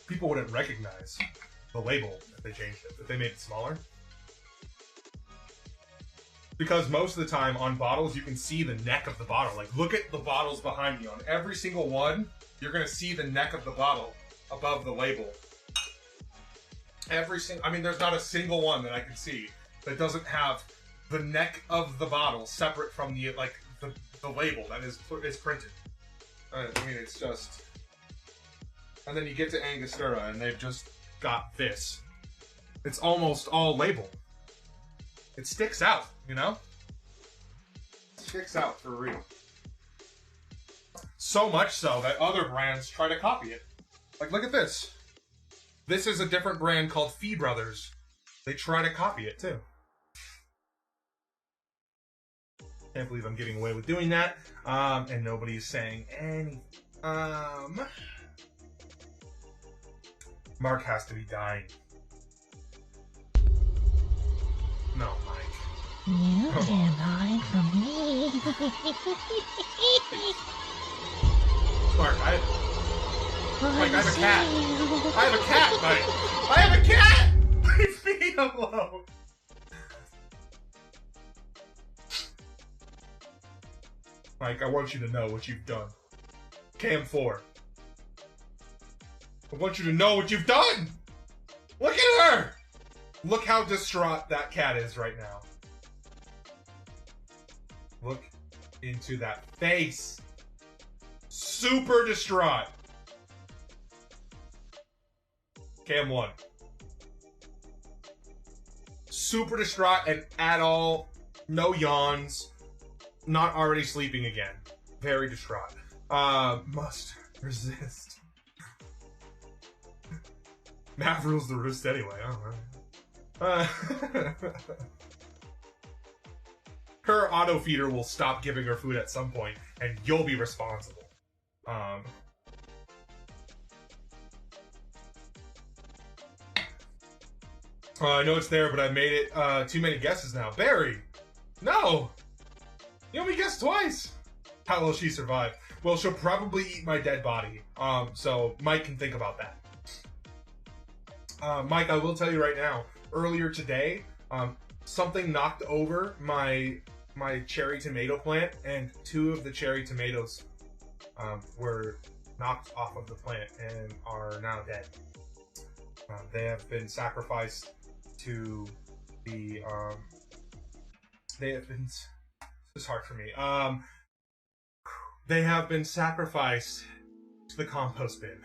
People wouldn't recognize the label if they changed it, if they made it smaller. Because most of the time on bottles, you can see the neck of the bottle. Like, look at the bottles behind me. On every single one, you're going to see the neck of the bottle above the label. I mean, there's not a single one that I can see that doesn't have the neck of the bottle separate from the, like, the label that is printed. I mean, it's just... And then you get to Angostura, and they've just got this. It's almost all label. It sticks out, you know? It sticks out for real. So much so that other brands try to copy it. Like, look at this. This is a different brand called Fee Brothers. They try to copy it, too. Can't believe I'm getting away with doing that. And nobody's saying anything. Mark has to be dying. No, Mike. You can't hide from me. Mark, I have a cat. I have a cat, Mike. I have a cat! Leave me alone. Mike, I want you to know what you've done. Cam 4. I want you to know what you've done! Look at her! Look how distraught that cat is right now. Look into that face. Super distraught. Cam 1. Super distraught and at all, no yawns. Not already sleeping again. Very distraught. Must resist. Mav rules the roost anyway. Her auto feeder will stop giving her food at some point, and you'll be responsible. I know it's there, but I made it too many guesses now. Barry! No! You only guessed twice! How will she survive? Well, she'll probably eat my dead body. So Mike can think about that. Mike, I will tell you right now, earlier today, something knocked over my cherry tomato plant, and 2 of the cherry tomatoes were knocked off of the plant and are now dead. They have been sacrificed to the, this is hard for me. They have been sacrificed to the compost bin.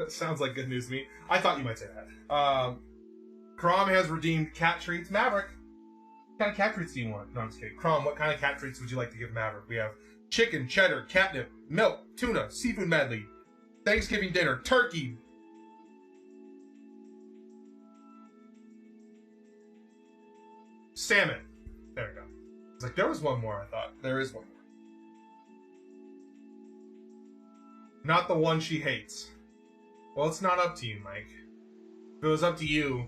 Sounds like good news to me. I thought you might say that. Crom has redeemed cat treats. Maverick, what kind of cat treats do you want? No, I'm just kidding. Crom, what kind of cat treats would you like to give Maverick? We have chicken, cheddar, catnip, milk, tuna, seafood medley, Thanksgiving dinner, turkey. Salmon. There we go. It's like, there was one more, I thought. There is one more. Not the one she hates. Well, it's not up to you, Mike. If it was up to you,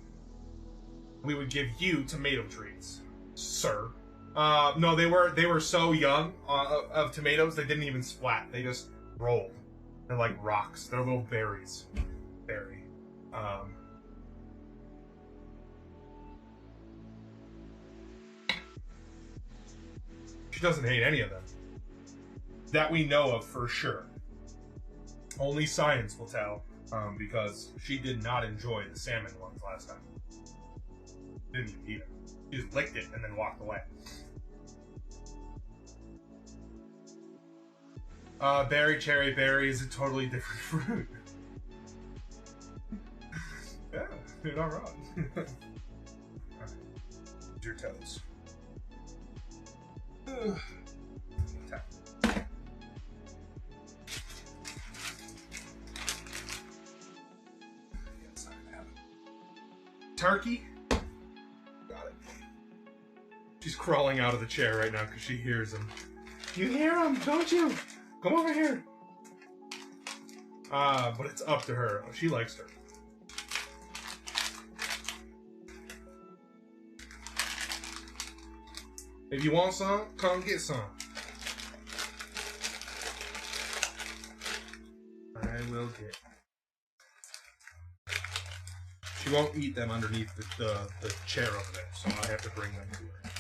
we would give you tomato treats, sir. No, they were so young of tomatoes, they didn't even splat. They just rolled. They're like rocks. They're little berries. Berry. She doesn't hate any of them. That we know of for sure. Only science will tell, because she did not enjoy the salmon ones last time. Didn't even eat it. She just licked it and then walked away. Berry, cherry, berry is a totally different fruit. Yeah, you're not wrong. Alright. Your toes. Turkey? Got it. She's crawling out of the chair right now because she hears him. You hear him, don't you? Come over here. But it's up to her. She likes her. If you want some, come get some. I will get. She won't eat them underneath the chair over there, so I have to bring them to her.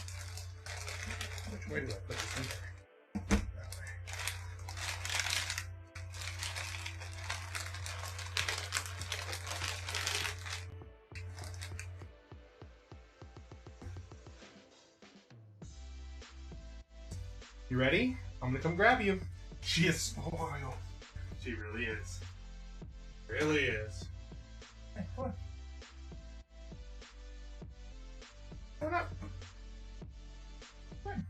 Which way do I put this in there? That way. You ready? I'm gonna come grab you. She is spoiled. She really is. Really is. Hey, come on. Come on up. Come on.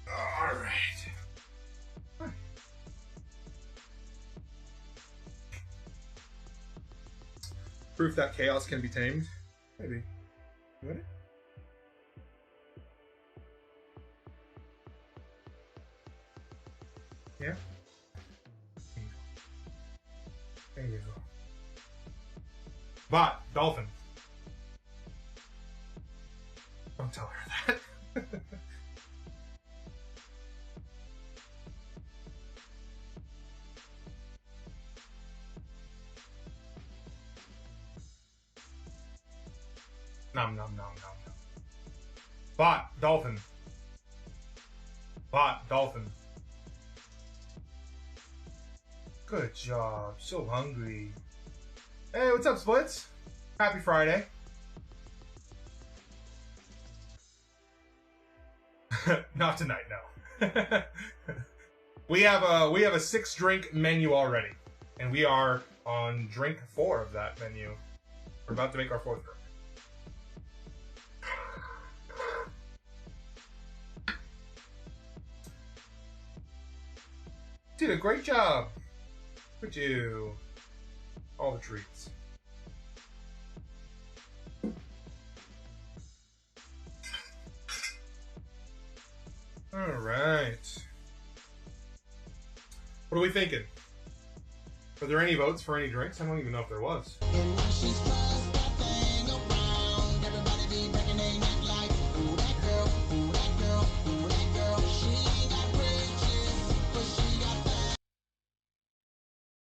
All right. Proof that chaos can be tamed? Maybe. You ready? Yeah? There you go. Bot, dolphin. Don't tell her that. Nom nom nom nom nom. Bot, dolphin. Bot, dolphin. Good job. So hungry. Hey, what's up, Splits? Happy Friday. Not tonight, no. we have a 6-drink menu already, and we are on drink 4 of that menu. We're about to make our 4th drink. Did a great job. Look at you. All the treats. All right. What are we thinking? Are there any votes for any drinks? I don't even know if there was.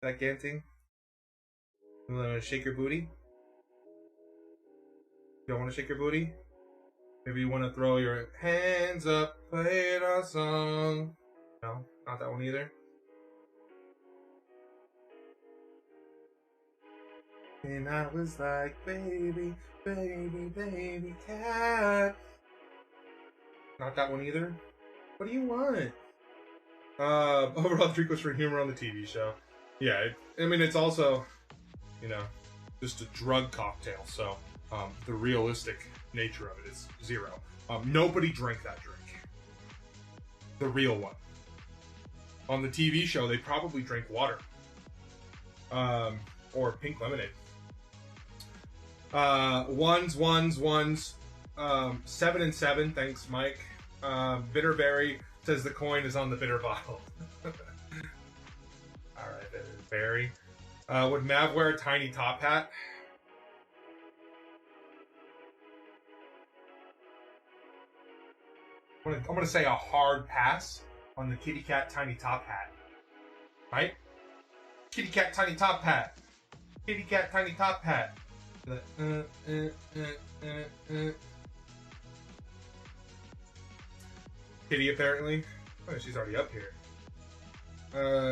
That Ganting? You want to shake your booty? You don't want to shake your booty? Maybe you want to throw your hands up, play a song. No, not that one either. And I was like, baby, baby, baby cat. Not that one either. What do you want? Overall, the drink was for humor on the TV show. Yeah, I mean, it's also, you know, just a drug cocktail, so the realistic nature of it is 0. Nobody drank that drink. The real one. On the TV show, they probably drank water. Or pink lemonade. Ones. 7 and 7, thanks, Mike. Bitterberry says the coin is on the bitter bottle. Alright, Bitterberry. Would Mav wear a tiny top hat? I'm gonna say a hard pass on the kitty cat tiny top hat. Right? Kitty cat tiny top hat. Kitty cat tiny top hat. Kitty apparently. Oh, she's already up here.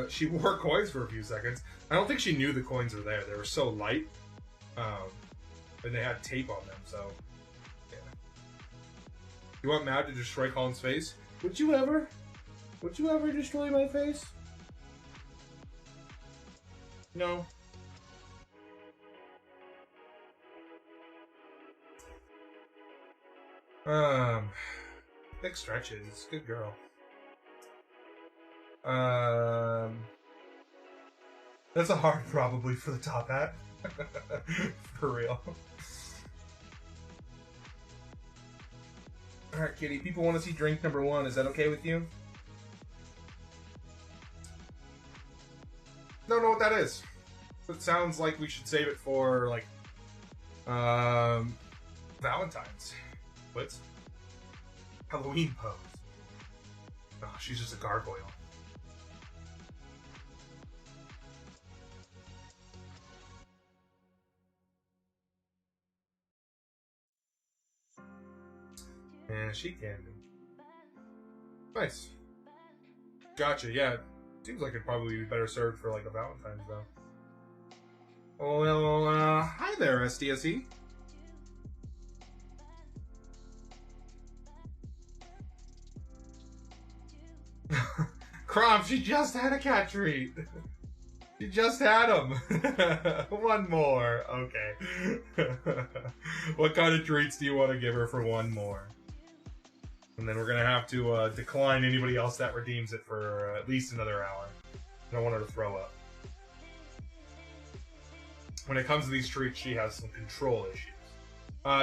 She wore coins for a few seconds. I don't think she knew the coins were there. They were so light. And they had tape on them, so yeah. You want Matt to destroy Colin's face? Would you ever? Would you ever destroy my face? No. Big stretches. Good girl. That's a hard probably for the top hat. For real. Alright, Kitty. People want to see drink number 1. Is that okay with you? Don't know what that is. It sounds like we should save it for, like, Valentine's. What's Halloween pose? Oh, she's just a gargoyle. And she can be. Nice. Gotcha, yeah. Seems like it'd probably be better served for like a Valentine's though. Oh, well, hi there, SDSE. Crom, she just had a cat treat. She just had him. One more. Okay. What kind of treats do you want to give her for one more? And then we're going to have to decline anybody else that redeems it for at least another hour. I don't want her to throw up. When it comes to these treats, she has some control issues.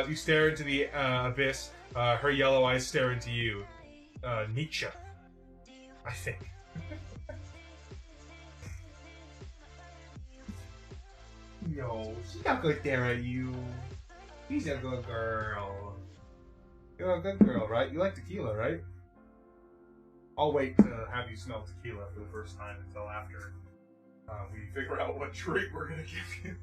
You stare into the abyss. Her yellow eyes stare into you. Nietzsche. I think. No, she's not gonna stare at you. She's a good girl. You're a good girl, right? You like tequila, right? I'll wait to have you smell tequila for the first time until after we figure out what treat we're gonna give you.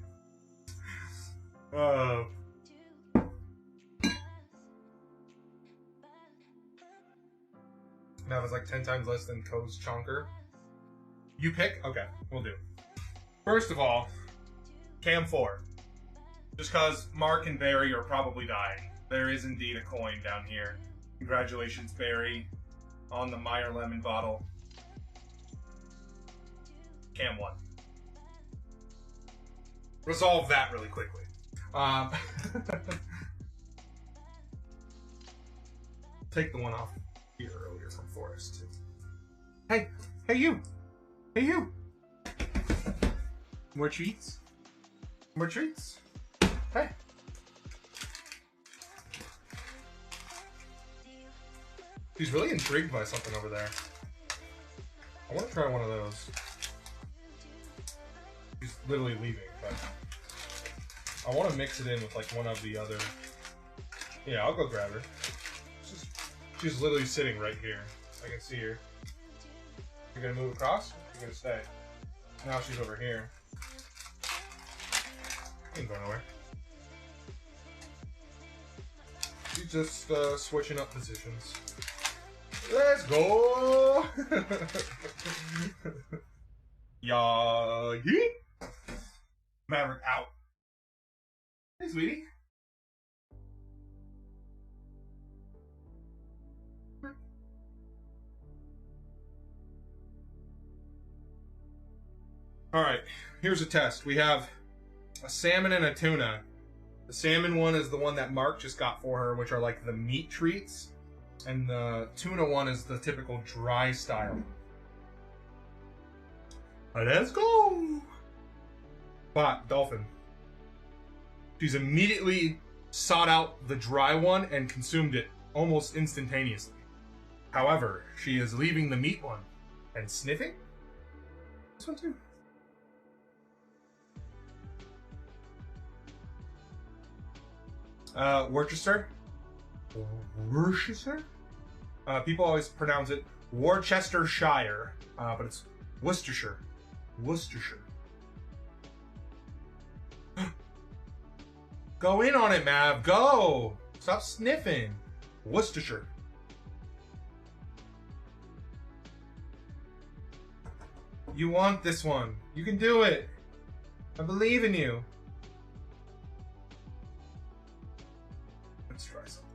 That was like 10 times less than Ko's Chonker. You pick? Okay, we'll do. First of all, Cam 4. Just because Mark and Barry are probably dying. There is indeed a coin down here. Congratulations, Barry, on the Meyer Lemon bottle. Cam 1. Resolve that really quickly. Take the one off here earlier from Forrest. Hey you! Hey you! More treats? More treats? Hey! She's really intrigued by something over there. I want to try one of those. She's literally leaving, but I want to mix it in with like one of the other. Yeah, I'll go grab her. She's literally sitting right here. I can see her. You're gonna move across? You're gonna stay. Now she's over here. She ain't going nowhere. She's just switching up positions. Let's go! Yagi! Maverick out. Hey, sweetie. Alright, here's a test. We have a salmon and a tuna. The salmon one is the one that Mark just got for her, which are like the meat treats. And the tuna one is the typical dry style. Let's go! But, Dolphin. She's immediately sought out the dry one and consumed it almost instantaneously. However, she is leaving the meat one and sniffing this one too. Worcester? Worcestershire? People always pronounce it Worcestershire, but it's Worcestershire. Worcestershire. Go in on it, Mav. Go! Stop sniffing. Worcestershire. You want this one. You can do it. I believe in you. Let's try something.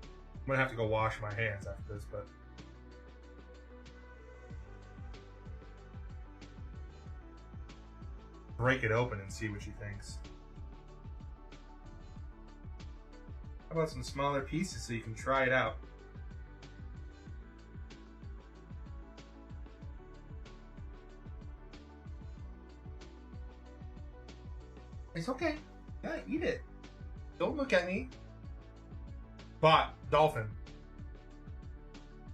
I'm gonna have to go wash my hands after this, but... break it open and see what she thinks. How about some smaller pieces so you can try it out? It's okay. Yeah, eat it. Don't look at me. Bot, dolphin.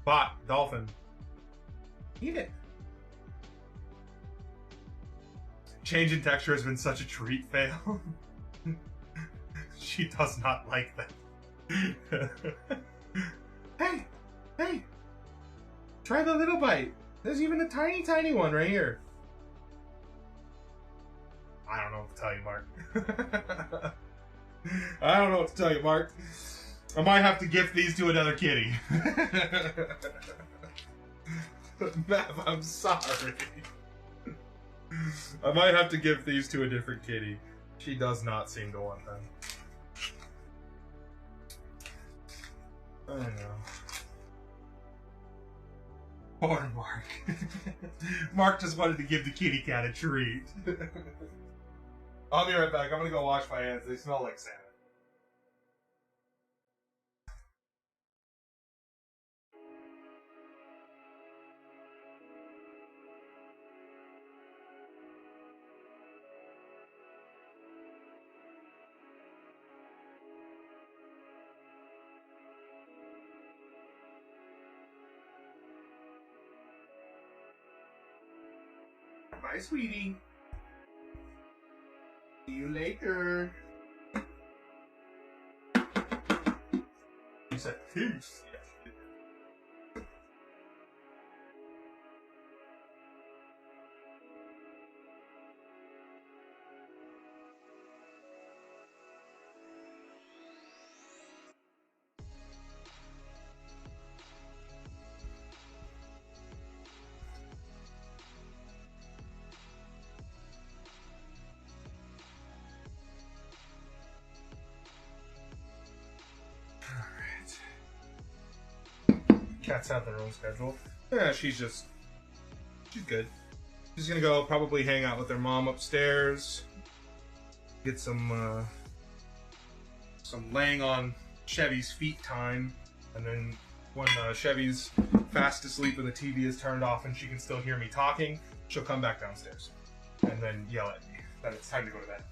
Bot, dolphin. Eat it. Change in texture has been such a treat fail. She does not like that. Hey! Hey! Try the little bite. There's even a tiny, tiny one right here. I don't know what to tell you, Mark. I don't know what to tell you, Mark. I might have to gift these to another kitty. Mav, I'm sorry. I might have to give these to a different kitty. She does not seem to want them. I know. Poor Mark. Mark just wanted to give the kitty cat a treat. I'll be right back. I'm gonna go wash my hands. They smell like salmon. Bye, sweetie. See you later. You said peace. Cats have their own schedule. Yeah, she's good. She's gonna go probably hang out with her mom upstairs. Get some laying on Chevy's feet time. And then when Chevy's fast asleep and the TV is turned off and she can still hear me talking, she'll come back downstairs. And then yell at me that it's time to go to bed.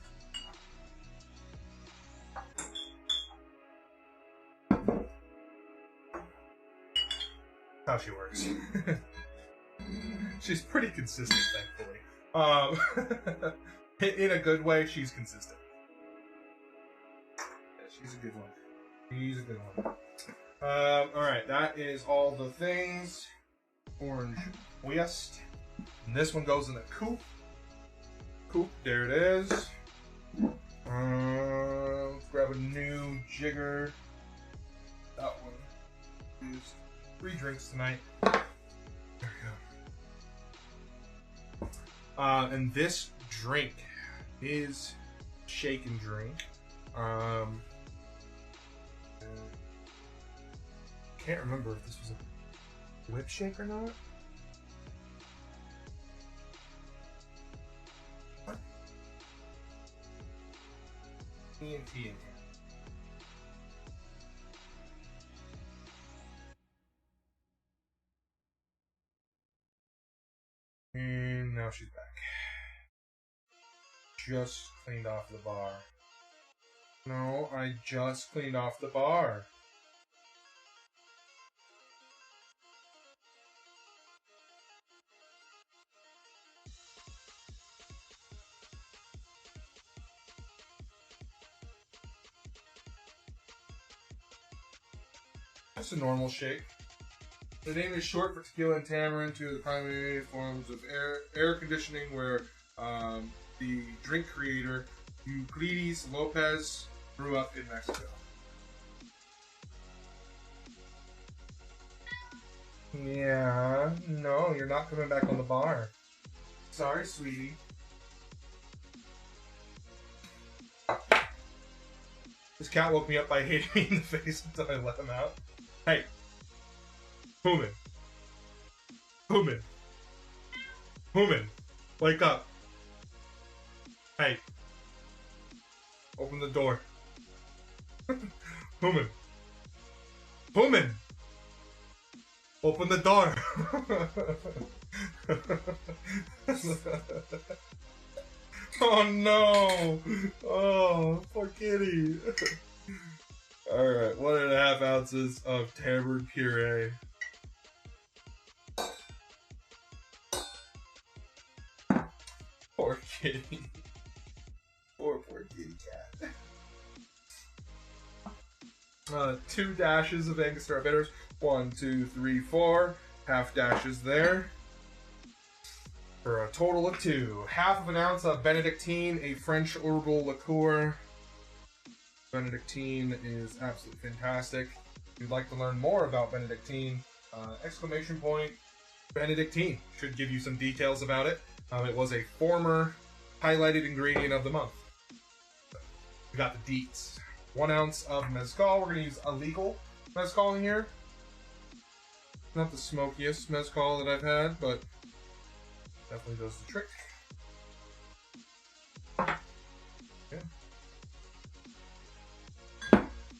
How she works. She's pretty consistent, thankfully. In a good way, she's consistent. Yeah, she's a good one. She's a good one. Alright, that is all the things. Orange West. And this one goes in the coop. Coop, there it is. Let's grab a new jigger. That one. Used 3 drinks tonight. There we go. And this drink is shake and drink. Can't remember if this was a whip shake or not. What? E&T in here. And now she's back. Just cleaned off the bar. No, I just cleaned off the bar. Just a normal shake. The name is short for tequila and tamarind, two of the primary forms of air conditioning, where the drink creator, Euclides Lopez, grew up in Mexico. Yeah, no, you're not coming back on the bar. Sorry, sweetie. This cat woke me up by hitting me in the face until I let him out. Hey. Human. Human. Human. Wake up. Hey. Open the door. Human. Human. Open the door. Oh no. Oh, poor kitty. Alright, 1.5 ounces of tamarind puree. Poor kitty. Poor kitty cat. 2 dashes of Angostura bitters. 1, 2, 3, 4. Half dashes there. For a total of 2. Half of an ounce of Benedictine, a French herbal liqueur. Benedictine is absolutely fantastic. If you'd like to learn more about Benedictine, exclamation point, Benedictine should give you some details about it. It was a former highlighted ingredient of the month. We got the deets. 1 ounce of mezcal. We're going to use a legal mezcal in here. Not the smokiest mezcal that I've had, but definitely does the trick. Yeah.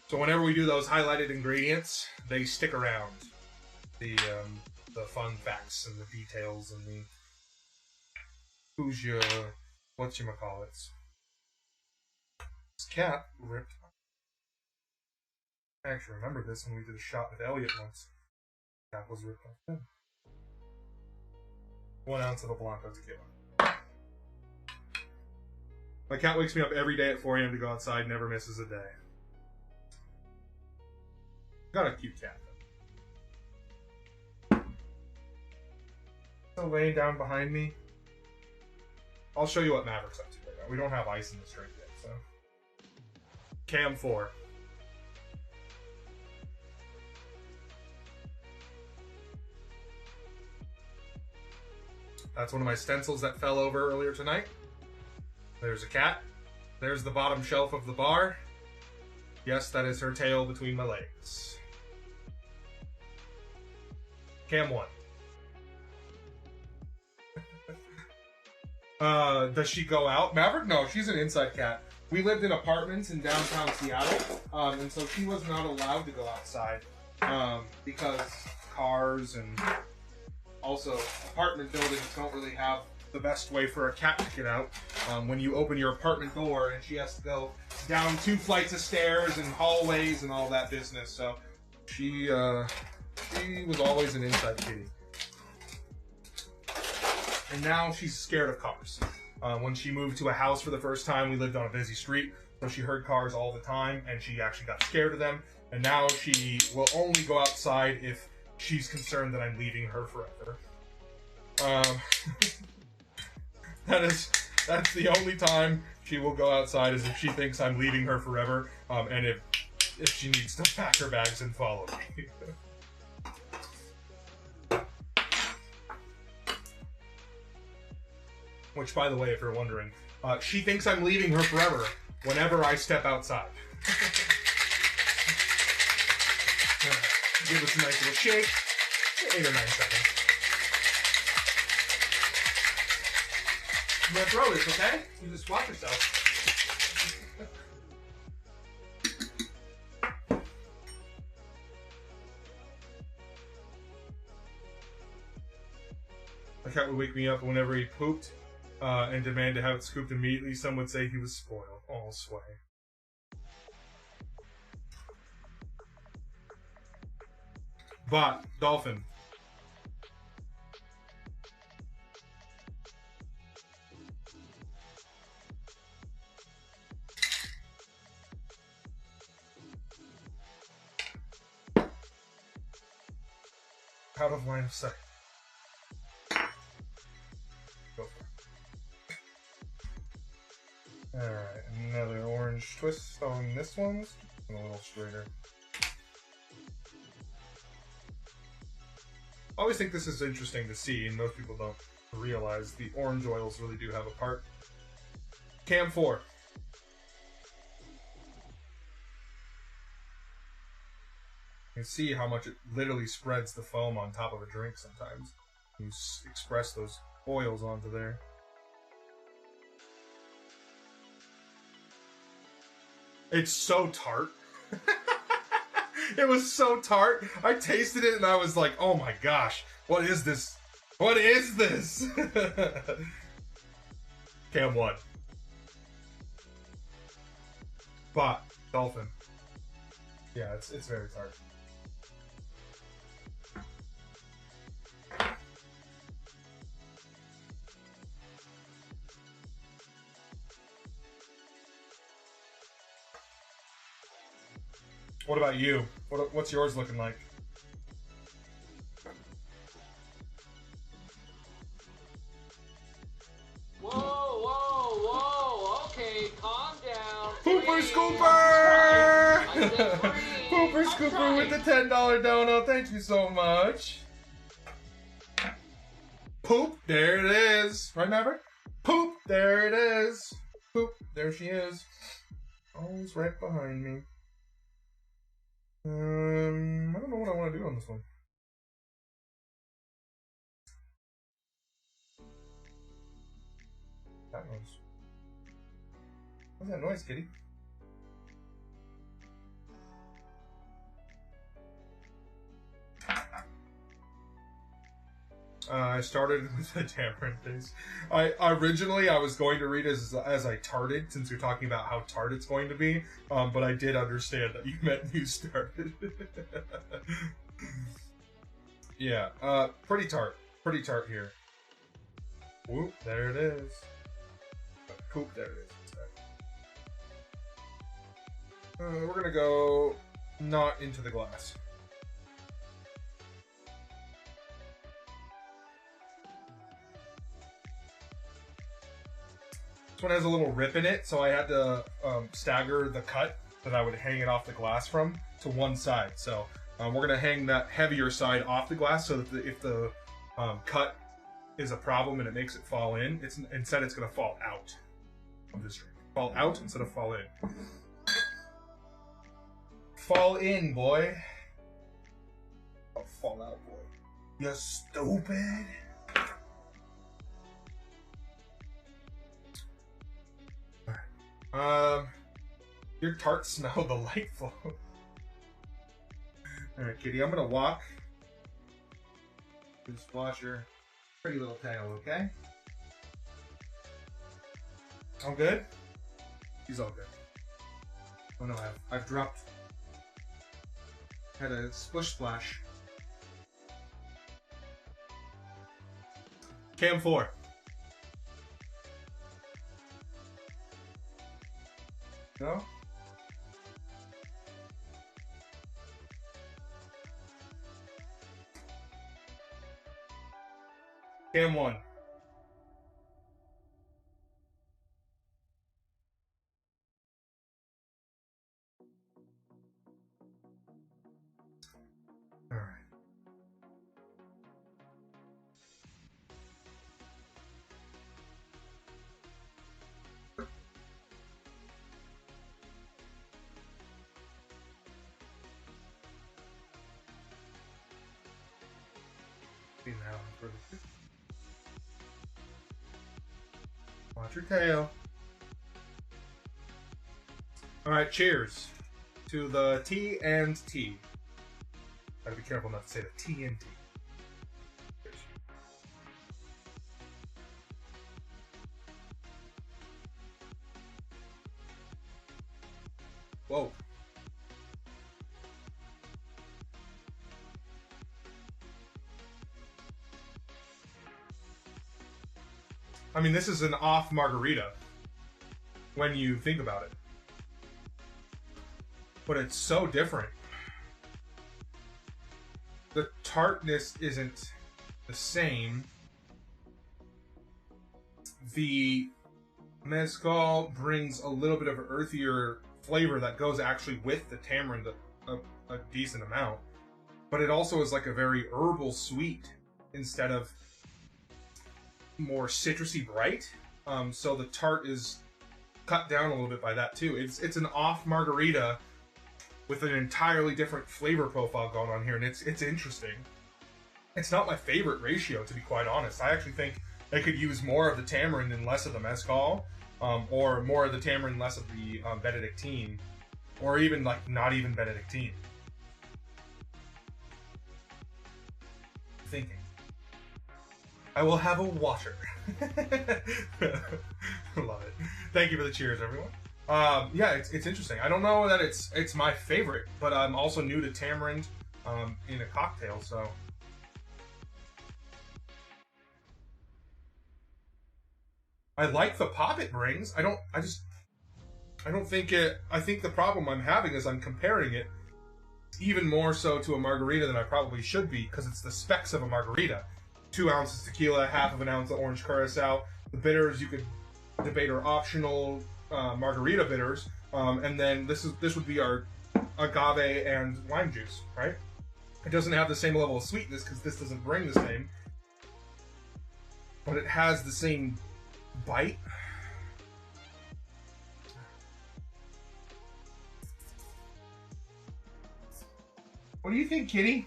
So whenever we do those highlighted ingredients, they stick around. The fun facts and the details and the whatchamacallits. This cat ripped. I actually remember this when we did a shot with Elliot once. Cat was ripped off then. 1 ounce of a Blanco tequila. My cat wakes me up every day at 4 a.m. to go outside, never misses a day. Got a cute cat, though. Still laying down behind me. I'll show you what Maverick's up to right now. We don't have ice in this drink yet, so. Cam 4. That's one of my stencils that fell over earlier tonight. There's a cat. There's the bottom shelf of the bar. Yes, that is her tail between my legs. Cam 1. Does she go out? Maverick? No, she's an inside cat. We lived in apartments in downtown Seattle, and so she was not allowed to go outside because cars and also apartment buildings don't really have the best way for a cat to get out. When you open your apartment door and she has to go down 2 flights of stairs and hallways and all that business, so she was always an inside kitty. And now she's scared of cars. When she moved to a house for the first time, we lived on a busy street, so she heard cars all the time, and she actually got scared of them. And now she will only go outside if she's concerned that I'm leaving her forever. That's the only time she will go outside, is if she thinks I'm leaving her forever, and if she needs to pack her bags and follow me. Which, by the way, if you're wondering, she thinks I'm leaving her forever whenever I step outside. Give us a nice little shake. 8 or 9 seconds. I'm gonna throw this, okay? You just watch yourself. My cat would wake me up whenever he pooped and demand to have it scooped immediately. Some would say he was spoiled. Oh, Sway. Bot, Dolphin. Out of line of sight. Go for it. Alright, another orange twist on this one. And a little straighter. I always think this is interesting to see, and most people don't realize the orange oils really do have a part. Cam 4. You can see how much it literally spreads the foam on top of a drink sometimes. You express those oils onto there. It's so tart. It was so tart. I tasted it and I was like, oh my gosh, what is this? What is this? Cam 1. Bot, Dolphin. Yeah, it's very tart. What about you? What's yours looking like? Whoa, whoa, whoa! Okay, calm down. Pooper Please. Scooper! I said please. Pooper I'm Scooper trying. with the $10 dono. Thank you so much. Poop, there it is. Right, Maverick? Poop, there it is. Poop, there she is. Always right behind me. I don't know what I want to do on this one. That noise. What's that noise, kitty? I started with the tamarind things. Originally I was going to read as I tarted, since you're talking about how tart it's going to be. But I did understand that you meant you started. Yeah, pretty tart here. Whoop, there it is. Poop, there it is. We're gonna go not into the glass. This one has a little rip in it, so I had to stagger the cut that I would hang it off the glass from to one side. So we're going to hang that heavier side off the glass, so that if the cut is a problem and it makes it fall in, instead it's going to fall out of this drink. Fall out instead of fall in. Fall in, boy. Oh, fall out, boy. You stupid. Your tarts smell delightful. Alright, kitty, I'm gonna walk. Just wash your pretty little tail, okay? All good? She's all good. Oh no, I've dropped. Had a splish splash. Cam 4. No? Cam 1. All right. See now for the watch your tail. All right, cheers to the T and T. Gotta be careful not to say the T and T. Cheers. Whoa. I mean, this is an off margarita when you think about it. But it's so different. The tartness isn't the same. The mezcal brings a little bit of an earthier flavor that goes actually with the tamarind a decent amount. But it also is like a very herbal sweet instead of more citrusy bright. So the tart is cut down a little bit by that too. It's an off margarita with an entirely different flavor profile going on here, and it's interesting. It's not my favorite ratio, to be quite honest. I actually think they could use more of the tamarind and less of the mezcal, or more of the tamarind and less of the Benedictine, or even like not even Benedictine. Thinking. I will have a water. Love it. Thank you for the cheers, everyone. Yeah, it's interesting. I don't know that it's my favorite, but I'm also new to tamarind in a cocktail, so. I like the pop it brings. I don't think it. I think the problem I'm having is I'm comparing it even more so to a margarita than I probably should be, because it's the specs of a margarita. 2 ounces tequila, half of an ounce of orange curacao. The bitters you could debate are optional margarita bitters, and then this would be our agave and lime juice, right? It doesn't have the same level of sweetness because this doesn't bring the same, but it has the same bite. What do you think, kitty?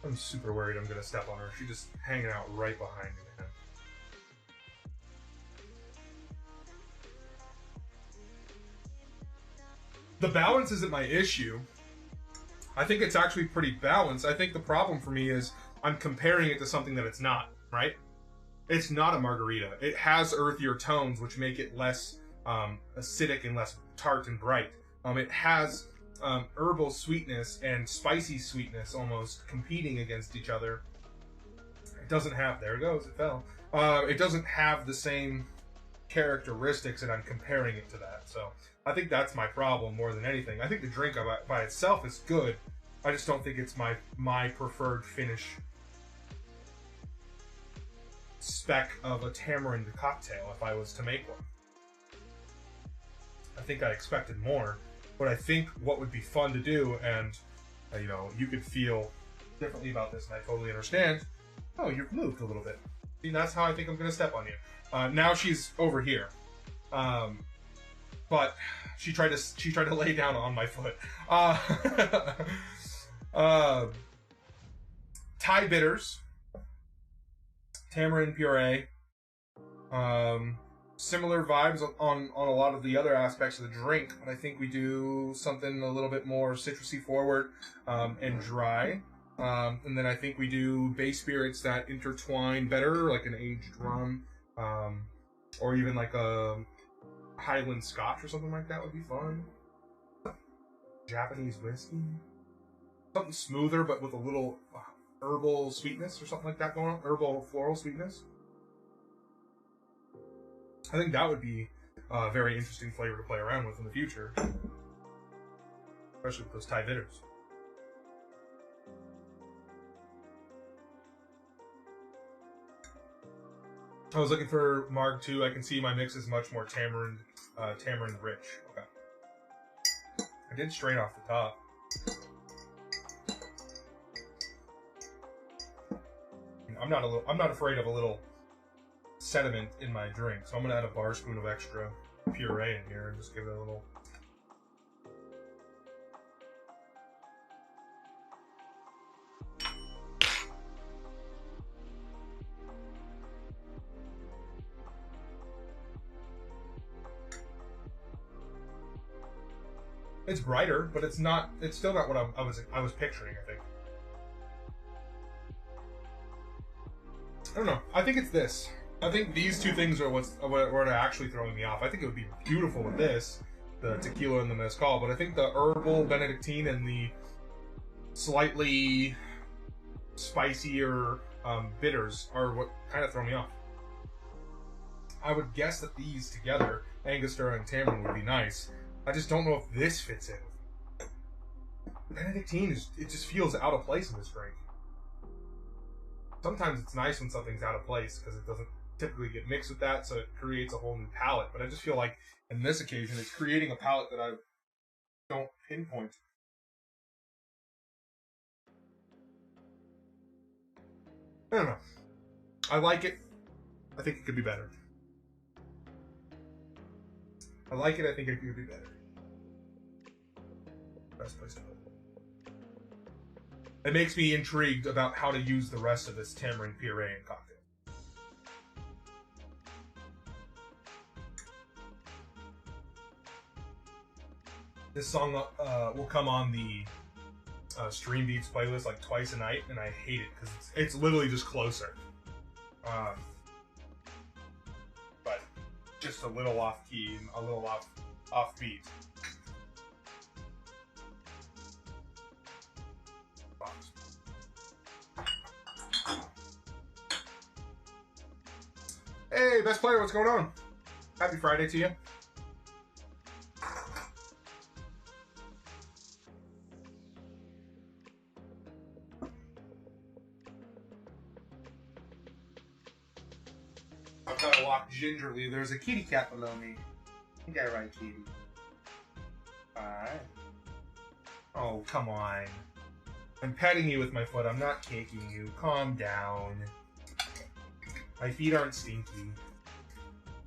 I'm super worried I'm gonna step on her. She's just hanging out right behind me, man. The balance isn't my issue. I think it's actually pretty balanced. I think the problem for me is I'm comparing it to something that it's not, right? It's not a margarita. It has earthier tones, which make it less acidic and less tart and bright. It has herbal sweetness and spicy sweetness almost competing against each other. It doesn't have, there it goes, it fell. It doesn't have the same characteristics, and I'm comparing it to that. So I think that's my problem more than anything. I think the drink by itself is good. I just don't think it's my preferred finish spec of a tamarind cocktail if I was to make one. I think I expected more, but I think what would be fun to do, and you know, you could feel differently about this, and I totally understand. Oh, you've moved a little bit. See, that's how I think I'm going to step on you. Now she's over here, but she tried to lay down on my foot. Thai bitters, tamarind puree. Similar vibes on a lot of the other aspects of the drink, but I think we do something a little bit more citrusy forward and dry. And then I think we do base spirits that intertwine better, like an aged rum, or even like a Highland Scotch or something like that would be fun. Japanese whiskey. Something smoother, but with a little herbal sweetness or something like that going on. Herbal floral sweetness. I think that would be a very interesting flavor to play around with in the future. Especially with those Thai bitters. I was looking for Marg 2. I can see my mix is much more tamarind rich. Okay. I did strain off the top. I'm not afraid of a little sediment in my drink, so I'm gonna add a bar spoon of extra puree in here and just give it a little. It's brighter, but it's not. It's still not what I was picturing. I think. I don't know. I think it's this. I think these two things are what are actually throwing me off. I think it would be beautiful with this, the tequila and the mezcal, but I think the herbal Benedictine and the slightly spicier bitters are what kind of throw me off. I would guess that these together, Angostura and tamarind, would be nice. I just don't know if this fits in. Benedictine it just feels out of place in this drink. Sometimes it's nice when something's out of place because it doesn't typically get mixed with that, so it creates a whole new palette. But I just feel like in this occasion, it's creating a palette that I don't pinpoint. I don't know. I like it. I think it could be better. I like it. I think it could be better. Best place to put it. It makes me intrigued about how to use the rest of this tamarind puree in cocktail. This song will come on the Stream Beats playlist like twice a night, and I hate it because it's literally just closer. But just a little off key, a little off beat. Hey, best player, what's going on? Happy Friday to you. I've got to walk gingerly. There's a kitty cat below me. You got right, kitty. Alright. Oh, come on. I'm petting you with my foot. I'm not kicking you. Calm down. My feet aren't stinky.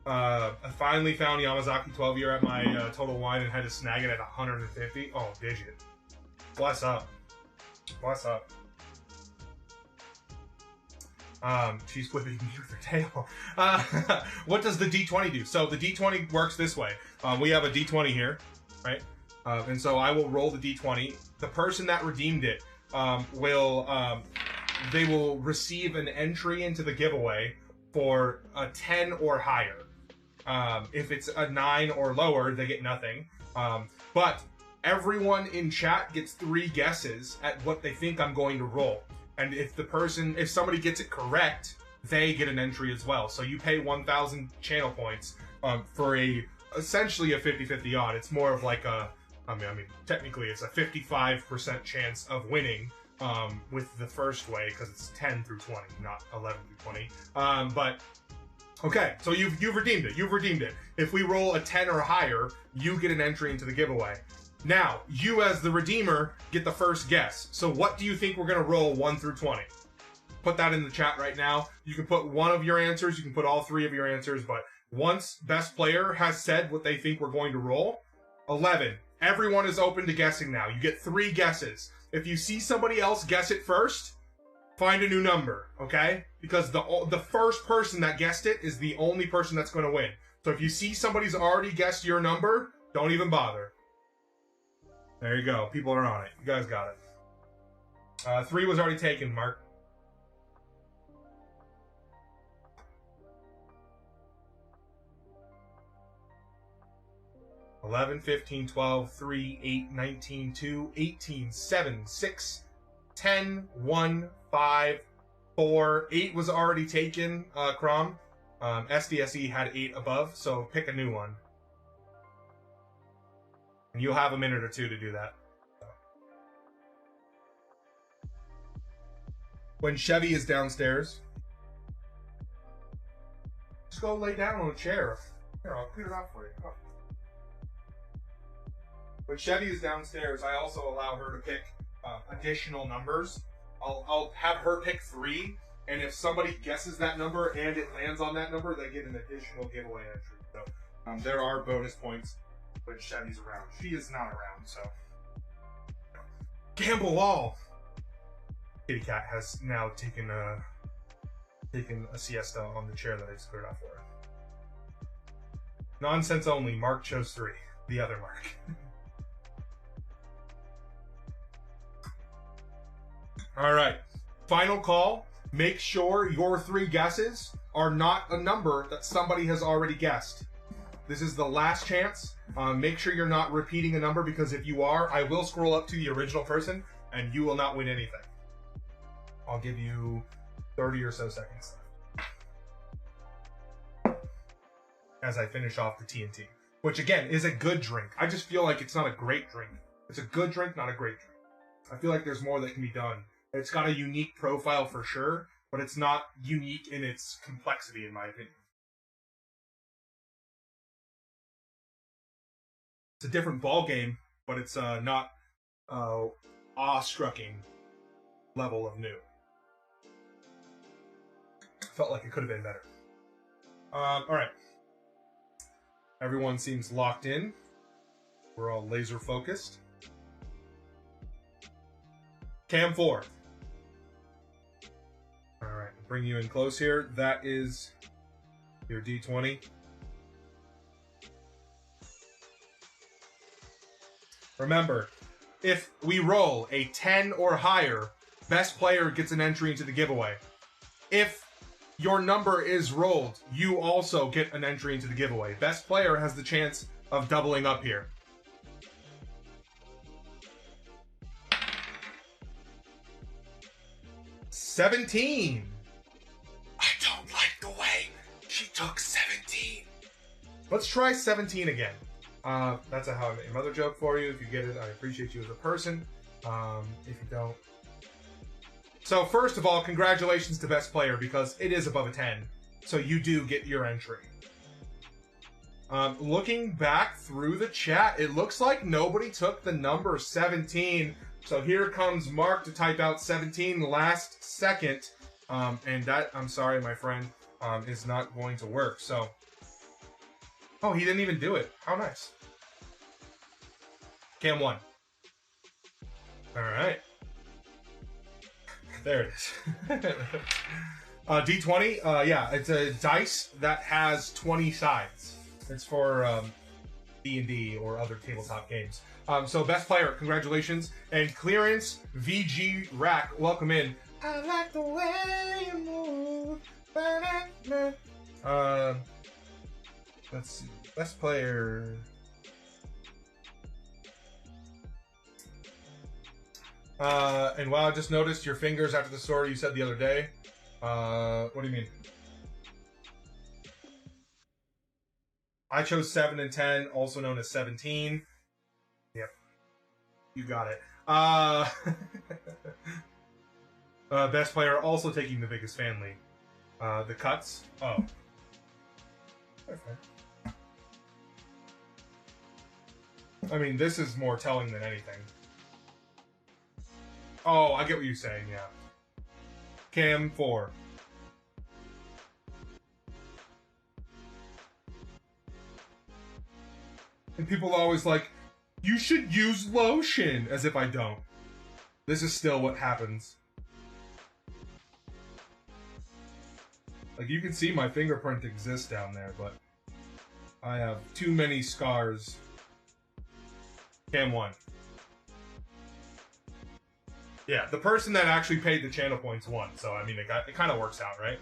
I finally found Yamazaki 12-year at my Total Wine and had to snag it at 150. Oh, did you? Bless up. Bless up. She's whipping me with her tail. What does the D20 do? So the D20 works this way. We have a D20 here, right? And so I will roll the D20. The person that redeemed it they will receive an entry into the giveaway for a 10 or higher. If it's a 9 or lower, they get nothing. But everyone in chat gets 3 guesses at what they think I'm going to roll. And if somebody gets it correct, they get an entry as well. So you pay 1,000 channel points for essentially a 50-50 odd. It's more of like I mean, technically it's a 55% chance of winning with the first way because it's 10 through 20, not 11 through 20. But okay, so you've redeemed it. You've redeemed it. If we roll a 10 or higher, you get an entry into the giveaway. Now, you as the redeemer get the first guess. So what do you think we're going to roll 1 through 20? Put that in the chat right now. You can put one of your answers. You can put all 3 of your answers. But once best player has said what they think we're going to roll, 11. Everyone is open to guessing now. You get 3 guesses. If you see somebody else guess it first, find a new number, okay? Because the first person that guessed it is the only person that's going to win. So if you see somebody's already guessed your number, don't even bother. There you go. People are on it. You guys got it. 3 was already taken, Mark. $11, $15, $12, $3, $8, $19, $2, $18, $7, $6, $10, $1, $5, $4, $8 was already taken, Crom. SDSE had 8 above, so pick a new one. And you'll have a minute or 2 to do that. When Chevy is downstairs, just go lay down on a chair. Here, I'll clear it off for you. Come on. When Chevy is downstairs, I also allow her to pick additional numbers. I'll have her pick 3, and if somebody guesses that number and it lands on that number, they get an additional giveaway entry. So there are bonus points when Chevy's around. She is not around, so. Gamble Wall! Kitty Cat has now taken a siesta on the chair that I just cleared off for her. Nonsense only. Mark chose 3. The other Mark. All right. Final call. Make sure your 3 guesses are not a number that somebody has already guessed. This is the last chance. Make sure you're not repeating a number, because if you are, I will scroll up to the original person and you will not win anything. I'll give you 30 or so seconds left as I finish off the TNT, which again is a good drink. I just feel like it's not a great drink. It's a good drink, not a great drink. I feel like there's more that can be done. It's got a unique profile for sure, but it's not unique in its complexity, in my opinion. It's a different ball game, but it's not awe-strucking level of new. Felt like it could have been better. All right. Everyone seems locked in. We're all laser focused. Cam 4. All right, bring you in close here. That is your D20. Remember, if we roll a 10 or higher, best player gets an entry into the giveaway. If your number is rolled, you also get an entry into the giveaway. Best player has the chance of doubling up here. $17. I don't like the way she took 17. Let's try 17 again. That's a How I Met Your Mother joke for you. If you get it, I appreciate you as a person. If you don't. So first of all, congratulations to best player, because it is above a 10. So you do get your entry. Looking back through the chat, it looks like nobody took the number 17. So here comes Mark to type out 17 last second. And that, I'm sorry, my friend, is not going to work. So, oh, he didn't even do it. How nice. Cam 1. All right. There it is. D20, yeah, it's a dice that has 20 sides. It's for D&D or other tabletop games. So best player, congratulations. And clearance, VG Rack, welcome in. I like the way you move. Let's see. Best player. And wow, I just noticed your fingers after the story you said the other day. What do you mean? I chose 7 and 10, also known as 17. Yep. You got it. Best player also taking the biggest fan lead. The cuts. Oh. Okay. I mean, this is more telling than anything. Oh, I get what you're saying, yeah. Cam 4. And people are always like, you should use lotion, as if I don't. This is still what happens. Like, you can see my fingerprint exists down there, but I have too many scars. Cam 1. Yeah, the person that actually paid the channel points won, so I mean, it kind of works out, right?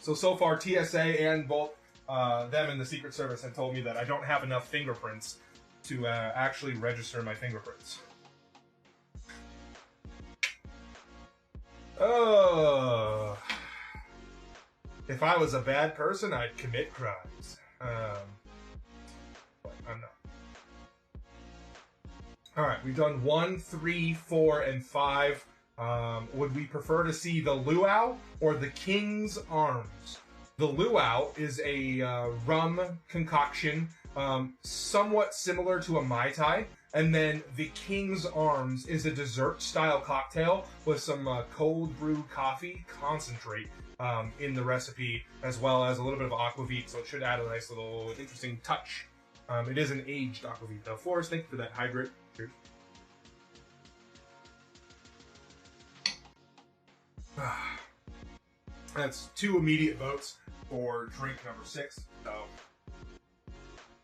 So far, TSA and both them and the Secret Service have told me that I don't have enough fingerprints to actually register my fingerprints. Oh, if I was a bad person, I'd commit crimes. But I'm not. Alright, we've done 1, 3, 4, and 5. Would we prefer to see the luau or the King's Arms? The luau is a rum concoction, somewhat similar to a Mai Tai. And then the King's Arms is a dessert-style cocktail with some cold brew coffee concentrate in the recipe, as well as a little bit of aquavit, so it should add a nice little interesting touch. It is an aged aquavit, though. Forrest, thank you for that hydrate. Cheers. That's 2 immediate votes for drink number 6. So,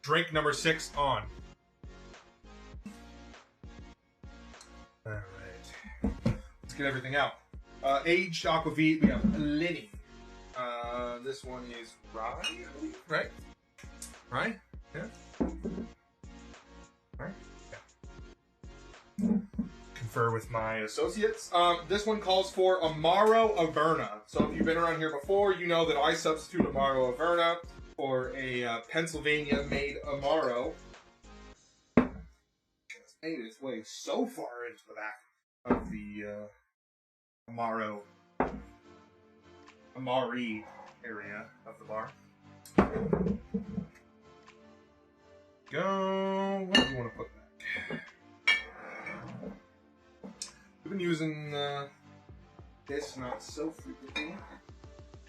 drink number 6 on. Alright. Let's get everything out. Aged aquavit, we have Lenny. This one is rye, I believe, right? Rye? Yeah. Alright. Yeah. Confer with my associates. This one calls for Amaro Averna. So if you've been around here before, you know that I substitute Amaro Averna for a Pennsylvania-made Amaro. It's made its way so far into the back of the Amari area of the bar. Go. What do you want to put back? We've been using this not so frequently.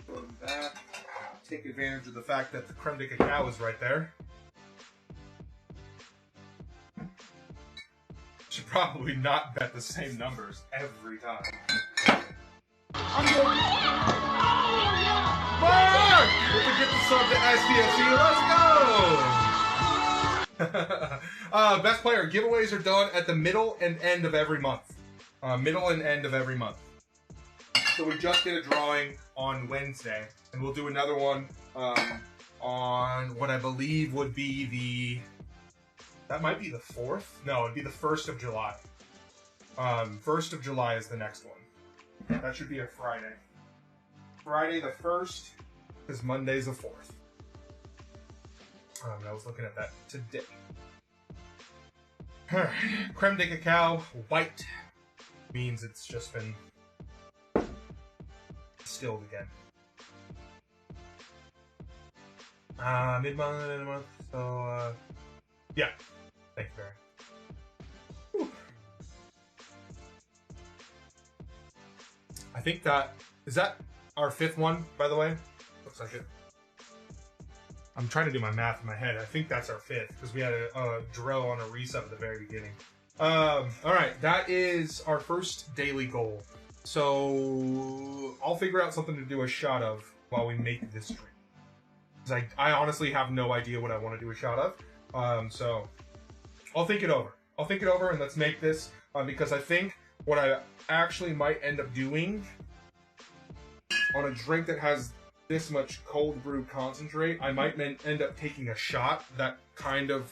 Put that. Take advantage of the fact that the creme de cacao is right there. Should probably not bet the same numbers every time. Fuck! We're to get the sub to SDFC. Let's go! Best player giveaways are done at the middle and end of every month. Middle and end of every month. So we just did a drawing on Wednesday, and we'll do another one on what I believe would be the... That might be the 4th? No, it'd be the 1st of July. 1st of July is the next one. That should be a Friday. Friday the 1st, because Monday's the 4th. I was looking at that today. Creme de cacao, white, means it's just been distilled again. Mid-month, so, yeah. Thank you, Barry. Whew. I think is that our 5th one, by the way? Looks like it. I'm trying to do my math in my head. I think that's our 5th, because we had a drill on a reset at the very beginning. Alright, that is our first daily goal. So, I'll figure out something to do a shot of while we make this drink. Because I honestly have no idea what I want to do a shot of. So, I'll think it over. I'll think it over and let's make this. Because I think what I actually might end up doing on a drink that has this much cold brew concentrate, I might end up taking a shot that kind of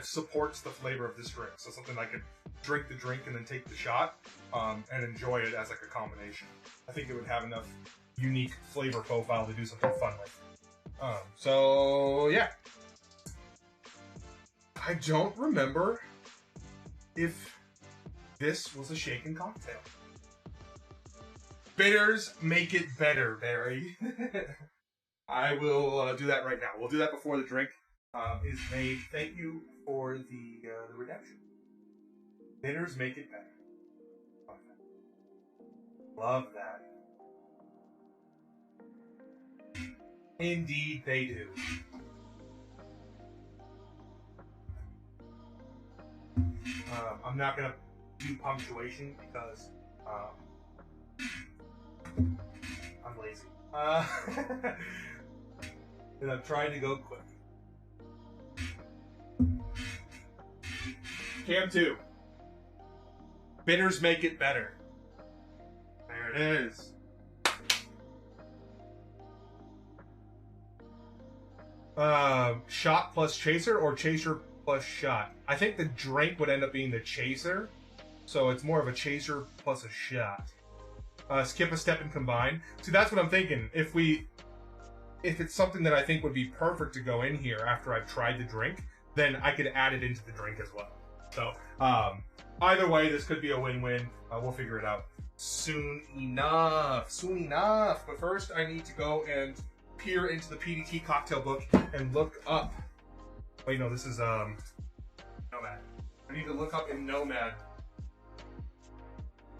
supports the flavor of this drink. So something I could drink the drink and then take the shot and enjoy it as like a combination. I think it would have enough unique flavor profile to do something fun with. So yeah, I don't remember if this was a shaken cocktail. Bitters make it better, Barry. I will do that right now. We'll do that before the drink is made. Thank you for the redemption. Bitters make it better. Love that. Indeed, they do. I'm not gonna do punctuation because I'm lazy. And I'm trying to go quick. Cam 2. Bitters make it better. There it is. Shot plus chaser or chaser plus shot? I think the drink would end up being the chaser. So it's more of a chaser plus a shot. Skip a step and combine. See, that's what I'm thinking. If it's something that I think would be perfect to go in here after I've tried the drink, then I could add it into the drink as well. So, either way, this could be a win-win. We'll figure it out soon enough. Soon enough. But first, I need to go and peer into the PDT cocktail book and look up. Wait, no, this is Nomad. I need to look up in Nomad.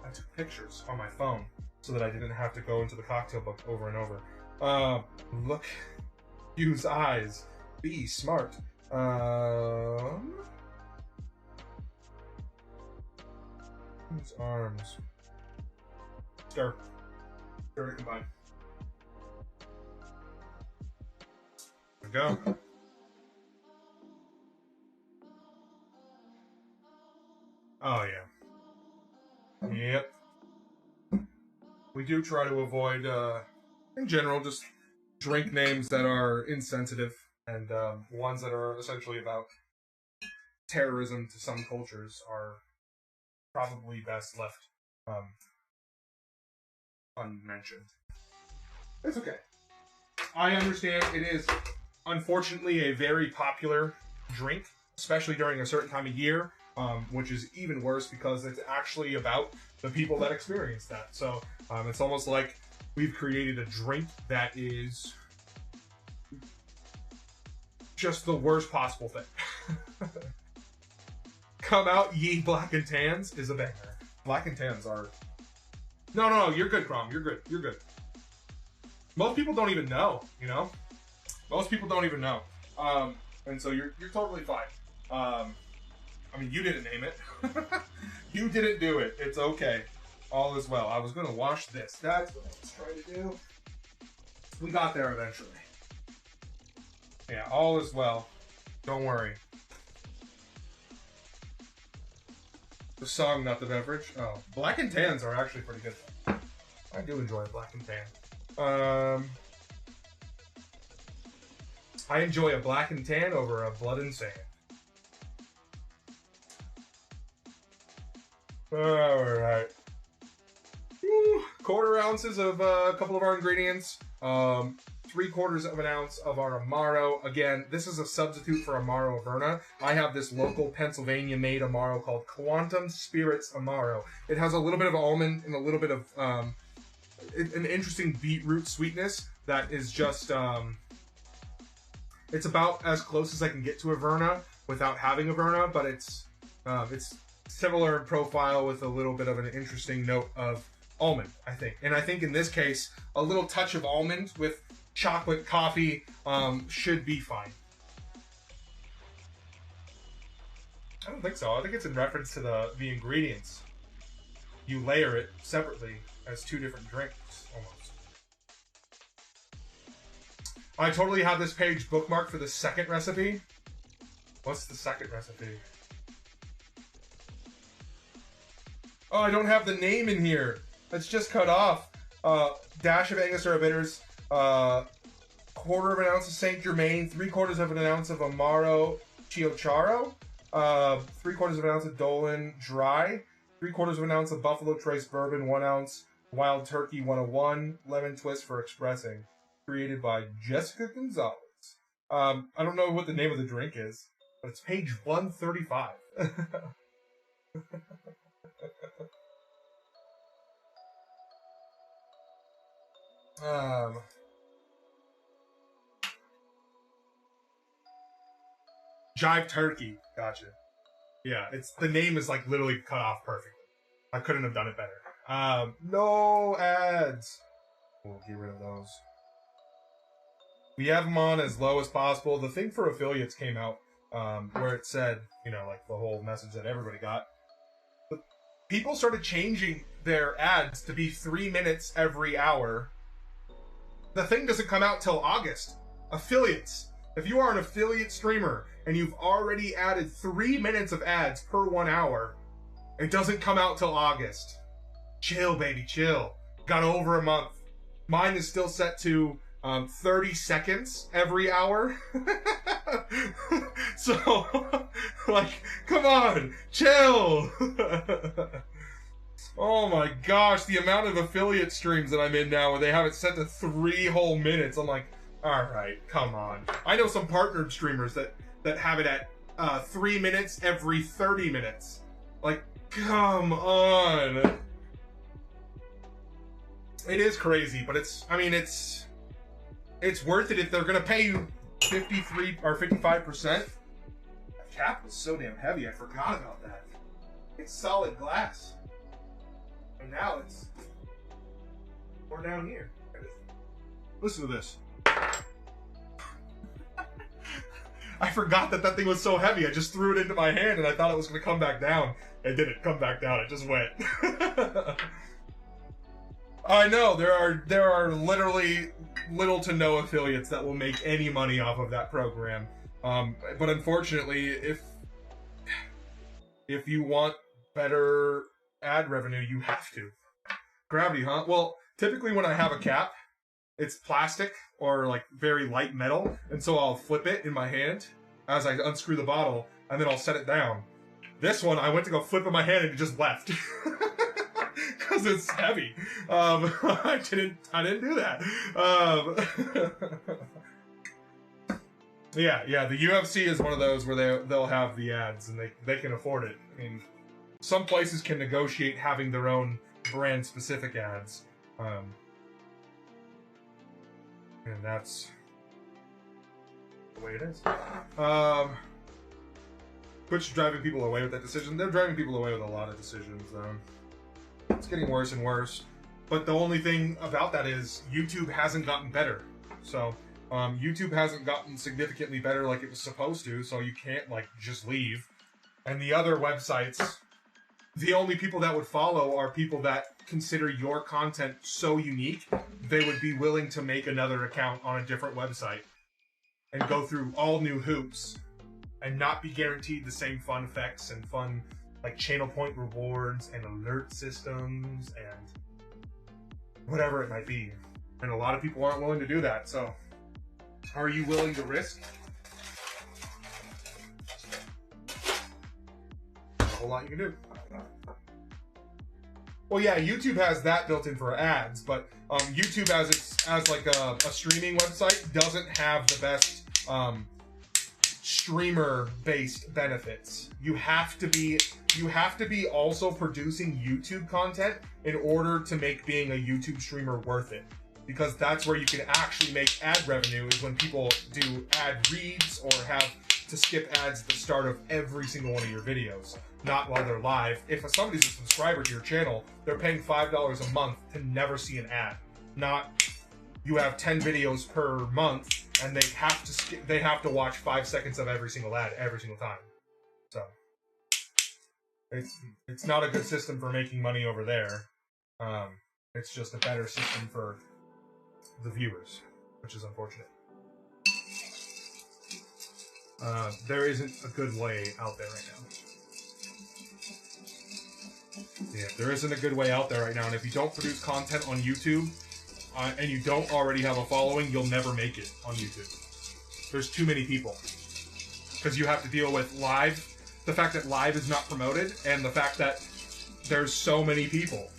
I took pictures on my phone so that I didn't have to go into the cocktail book over and over. Look, use eyes, be smart. Use arms. Stir to combine. There we go. Oh yeah. Yep. We do try to avoid, in general, just drink names that are insensitive and ones that are essentially about terrorism to some cultures are probably best left unmentioned. It's okay. I understand it is, unfortunately, a very popular drink, especially during a certain time of year. Which is even worse because it's actually about the people that experience that. So it's almost like we've created a drink that is just the worst possible thing. Come out, ye black and tans is a banger. Black and tans are... No, you're good, Crom. You're good. You're good. Most people don't even know, you know? Most people don't even know. And so you're totally fine. I mean, you didn't name it. You didn't do it. It's okay. All is well. I was going to wash this. That's what I was trying to do. We got there eventually. Yeah, all is well. Don't worry. The song, not the beverage. Oh, black and tans are actually pretty good. I do enjoy a black and tan. I enjoy a black and tan over a blood and sand. Alright. 1/4 ounces of a couple of our ingredients. 3/4 of an ounce of our Amaro. Again, this is a substitute for Amaro Averna. I have this local Pennsylvania-made Amaro called Quantum Spirits Amaro. It has a little bit of almond and a little bit of an interesting beetroot sweetness that is just... it's about as close as I can get to Averna without having Averna, but it's similar in profile with a little bit of an interesting note of almond, I think. And I think in this case, a little touch of almond with chocolate coffee should be fine. I don't think so. I think it's in reference to the ingredients. You layer it separately as 2 different drinks, almost. I totally have this page bookmarked for the second recipe. What's the second recipe? Oh, I don't have the name in here. It's just cut off. Dash of Angostura bitters, 1/4 of an ounce of Saint Germain, 3/4 of an ounce of Amaro Chiocharo, 3/4 of an ounce of Dolan Dry, 3/4 of an ounce of Buffalo Trace Bourbon, 1 ounce Wild Turkey 101, lemon twist for expressing. Created by Jessica Gonzalez. I don't know what the name of the drink is, but it's page 135. Jive Turkey. Gotcha. Yeah, the name is like literally cut off perfectly. I couldn't have done it better. No ads. We'll get rid of those. We have them on as low as possible. The thing for affiliates came out where it said, you know, like the whole message that everybody got. But people started changing their ads to be 3 minutes every hour. The thing doesn't come out till August. Affiliates. If you are an affiliate streamer and you've already added 3 minutes of ads per 1 hour, it doesn't come out till August. Chill, baby, chill. Got over a month. Mine is still set to 30 seconds every hour. So, like, come on, chill. Oh my gosh, the amount of affiliate streams that I'm in now where they have it set to 3 whole minutes. I'm like, alright, come on. I know some partnered streamers that have it at 3 minutes every 30 minutes. Like, come on. It is crazy, but it's worth it if they're gonna pay you 53 or 55%. That cap was so damn heavy, I forgot about that. It's solid glass. And now we're down here. Listen to this. I forgot that thing was so heavy. I just threw it into my hand and I thought it was gonna come back down. It didn't come back down, it just went. I know, there are literally little to no affiliates that will make any money off of that program. But unfortunately, if you want better ad revenue, you have to. Gravity, huh? Well, typically when I have a cap, it's plastic or like very light metal, and so I'll flip it in my hand as I unscrew the bottle, and then I'll set it down. This one, I went to go flip in my hand and it just left. Because it's heavy. I didn't do that. Yeah, the UFC is one of those where they'll have the ads and they can afford it. I mean, some places can negotiate having their own brand specific ads. And that's the way it is. Twitch is driving people away with that decision. They're driving people away with a lot of decisions. It's getting worse and worse. But the only thing about that is YouTube hasn't gotten better. So YouTube hasn't gotten significantly better like it was supposed to, so you can't like just leave. And the other websites, the only people that would follow are people that consider your content so unique, they would be willing to make another account on a different website and go through all new hoops and not be guaranteed the same fun effects and fun like channel point rewards and alert systems and whatever it might be. And a lot of people aren't willing to do that, so are you willing to risk? There's a whole lot you can do. Well, yeah, YouTube has that built in for ads, but YouTube as like a streaming website doesn't have the best streamer-based benefits. You have to be also producing YouTube content in order to make being a YouTube streamer worth it. Because that's where you can actually make ad revenue, is when people do ad reads or have to skip ads at the start of every single one of your videos, not while they're live. If somebody's a subscriber to your channel, they're paying $5 a month to never see an ad. Not you have 10 videos per month and they have to watch 5 seconds of every single ad every single time. So it's not a good system for making money over there. It's just a better system for the viewers, which is unfortunate. There isn't a good way out there right now. Yeah, there isn't a good way out there right now, and if you don't produce content on YouTube, and you don't already have a following, you'll never make it on YouTube. There's too many people. Because you have to deal with live, the fact that live is not promoted, and the fact that there's so many people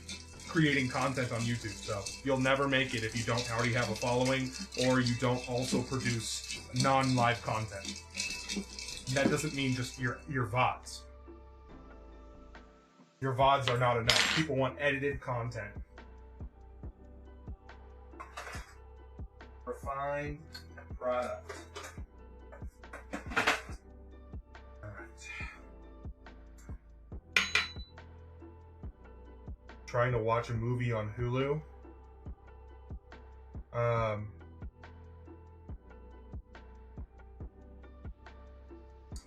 creating content on YouTube. So you'll never make it if you don't already have a following, or you don't also produce non-live content. That doesn't mean just your VODs. Your VODs are not enough. People want edited content. Refined product. Alright. Trying to watch a movie on Hulu.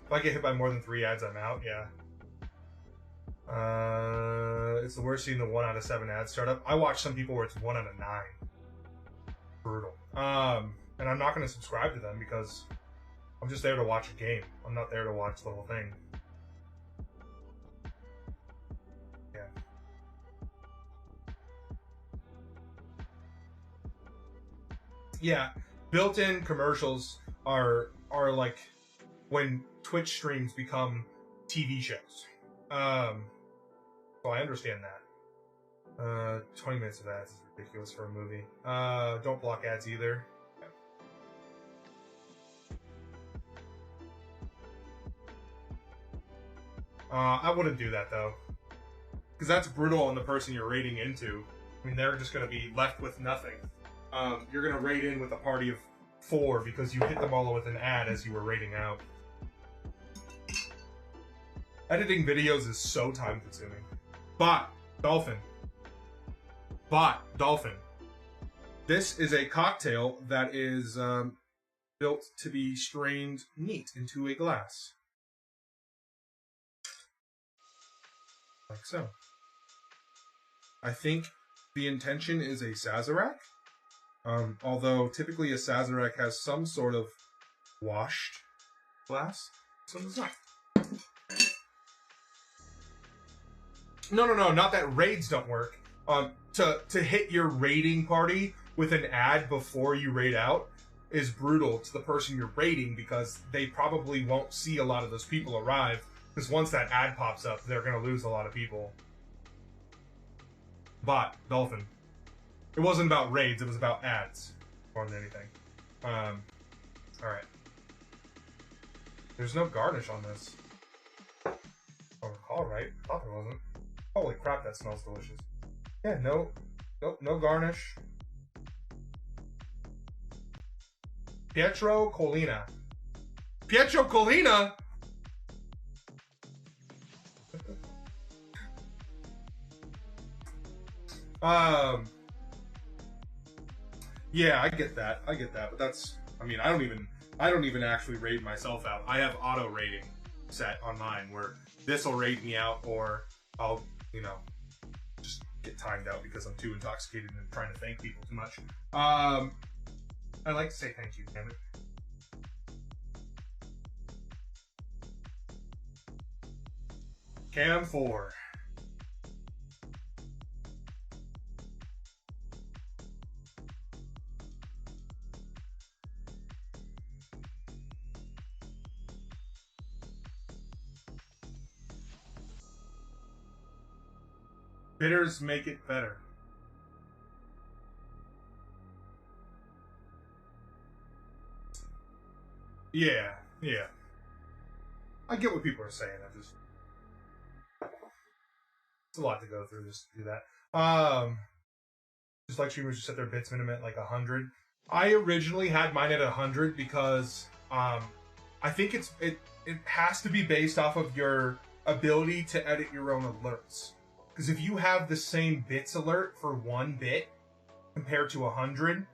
If I get hit by more than 3 ads, I'm out, yeah. It's the worst seeing the 1 out of 7 ads start up. I watch some people where it's 1 out of 9. Brutal. And I'm not going to subscribe to them because I'm just there to watch a game. I'm not there to watch the whole thing. Yeah. Yeah, built-in commercials are like when Twitch streams become TV shows. So I understand that. 20 minutes of ads is ridiculous for a movie. Don't block ads either. I wouldn't do that though, because that's brutal on the person you're raiding into. I mean, they're just going to be left with nothing. You're going to raid in with a party of 4 because you hit them all with an ad as you were raiding out. Editing videos is so time consuming. Dolphin. This is a cocktail that is built to be strained neat into a glass. Like so. I think the intention is a Sazerac. Although typically a Sazerac has some sort of washed glass. So it's not. No, not that raids don't work. To hit your raiding party with an ad before you raid out is brutal to the person you're raiding, because they probably won't see a lot of those people arrive, because once that ad pops up, they're going to lose a lot of people. Dolphin. It wasn't about raids, it was about ads more than anything. Alright. There's no garnish on this. If I recall right. I thought there wasn't. Holy crap, that smells delicious. Yeah, nope, no garnish. Pietro Collina. Pietro Collina? Yeah, I get that, but that's, I mean, I don't even actually raid myself out. I have auto rating set on mine where this will raid me out, or I'll, just get timed out because I'm too intoxicated and trying to thank people too much. I like to say thank you, damn it. Cam 4. Bitters make it better. Yeah, yeah. I get what people are saying. It's a lot to go through just to do that. Just like streamers just set their bits minimum at like 100. I originally had mine at 100 because I think it has to be based off of your ability to edit your own alerts. Because if you have the same bits alert for 1 bit compared to 100,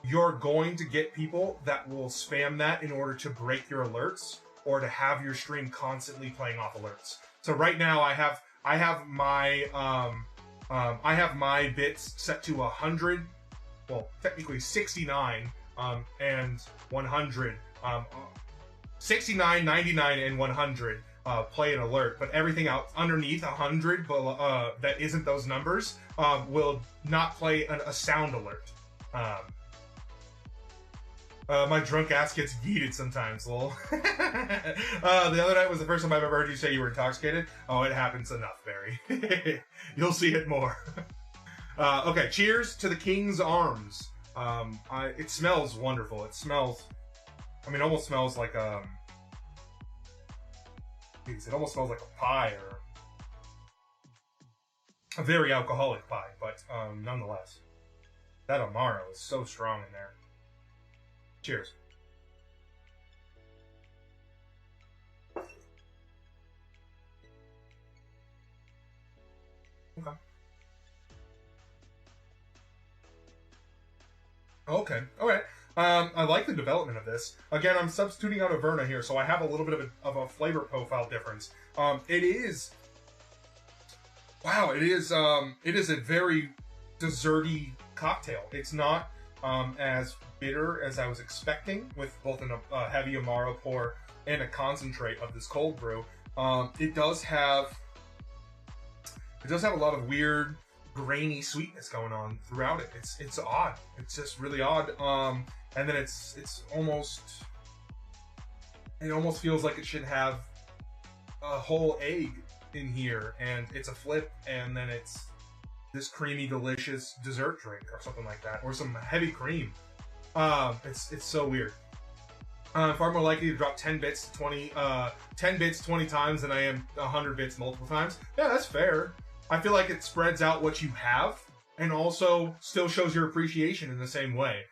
you're going to get people that will spam that in order to break your alerts or to have your stream constantly playing off alerts. So right now I have my bits set to 100, well technically 69 and 100. 69, 99, and 100 play an alert, but everything out underneath 100 that isn't those numbers will not play a sound alert. My drunk ass gets yeeted sometimes, lol. The other night was the first time I've ever heard you say you were intoxicated. Oh, it happens enough, Barry. You'll see it more. Okay, cheers to the King's Arms. It smells wonderful. It smells, almost smells like it almost smells like a pie or a very alcoholic pie, but nonetheless, that Amaro is so strong in there. Cheers. Okay. All right. I like the development of this. Again, I'm substituting out Averna here, so I have a little bit of a flavor profile difference. It is a very desserty cocktail. It's not as bitter as I was expecting with both a heavy Amaro pour and a concentrate of this cold brew. It does have a lot of weird grainy sweetness going on throughout it. It's odd. It's just really odd. And then it almost feels like it should have a whole egg in here, and it's a flip, and then it's this creamy, delicious dessert drink or something like that, or some heavy cream. It's so weird. Far more likely to drop 10 bits 20 times than I am 100 bits multiple times. Yeah, that's fair. I feel like it spreads out what you have and also still shows your appreciation in the same way.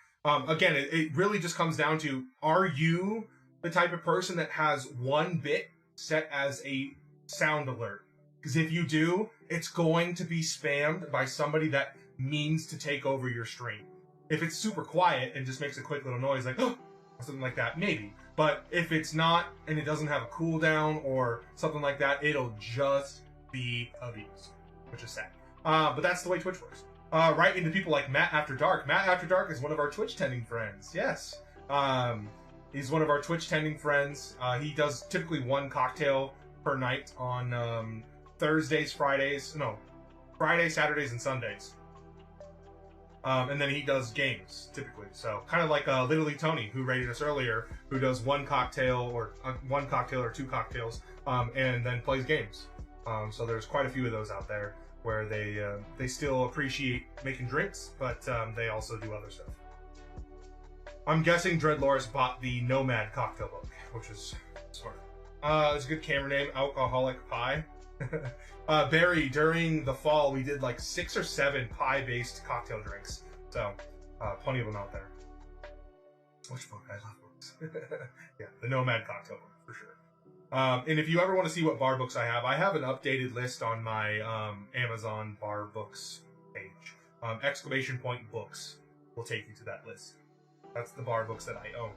Again, it really just comes down to, are you the type of person that has 1 bit set as a sound alert? Because if you do, it's going to be spammed by somebody that means to take over your stream. If it's super quiet and just makes a quick little noise like, oh, or something like that, maybe. But if it's not, and it doesn't have a cooldown or something like that, it'll just be abused, which is sad. But that's the way Twitch works. Right into people like Matt After Dark. Matt After Dark is one of our Twitch tending friends. Yes. He's one of our Twitch tending friends. He does typically 1 cocktail per night on Fridays, Saturdays, and Sundays. And then he does games, typically. So, kind of like Literally Tony, who rated us earlier, who does 1 cocktail or 2 cocktails, and then plays games. So there's quite a few of those out there where they still appreciate making drinks, but they also do other stuff. I'm guessing Dreadloris bought the Nomad cocktail book, which is smart. It's a good camera name, Alcoholic Pie. Barry, during the fall, we did like 6 or 7 pie-based cocktail drinks. So, plenty of them out there. Which book? I love books. Yeah, the Nomad cocktail book, for sure. And if you ever want to see what bar books I have an updated list on my Amazon bar books page. Exclamation point books will take you to that list. That's the bar books that I own.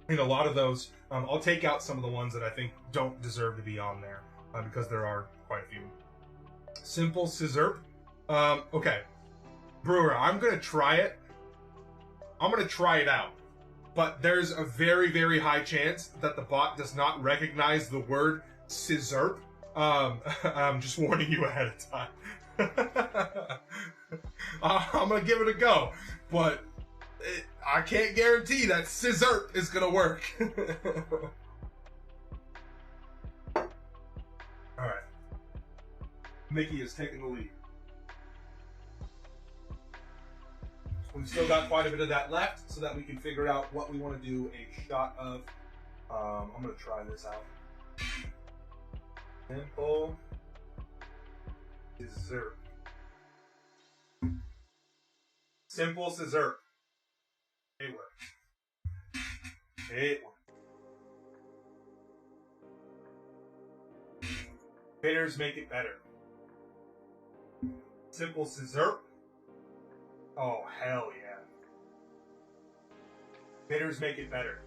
And a lot of those, I'll take out some of the ones that I think don't deserve to be on there, because there are quite a few. Simple Scissor. Okay. Brewer, I'm going to try it. I'm going to try it out. But there's a very, very high chance that the bot does not recognize the word scissor. I'm just warning you ahead of time. I'm going to give it a go. But I can't guarantee that scissor is going to work. Mickey is taking the lead. We've still got quite a bit of that left so that we can figure out what we want to do a shot of. I'm going to try this out. Simple Scissor. Simple Scissor. It worked. It worked. Bitters make it better. Simple Scissor. Oh, hell yeah. Bitters make it better.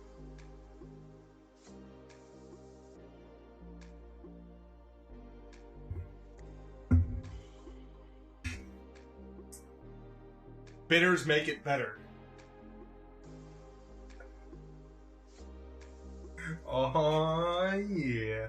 Bitters make it better. Oh, yeah.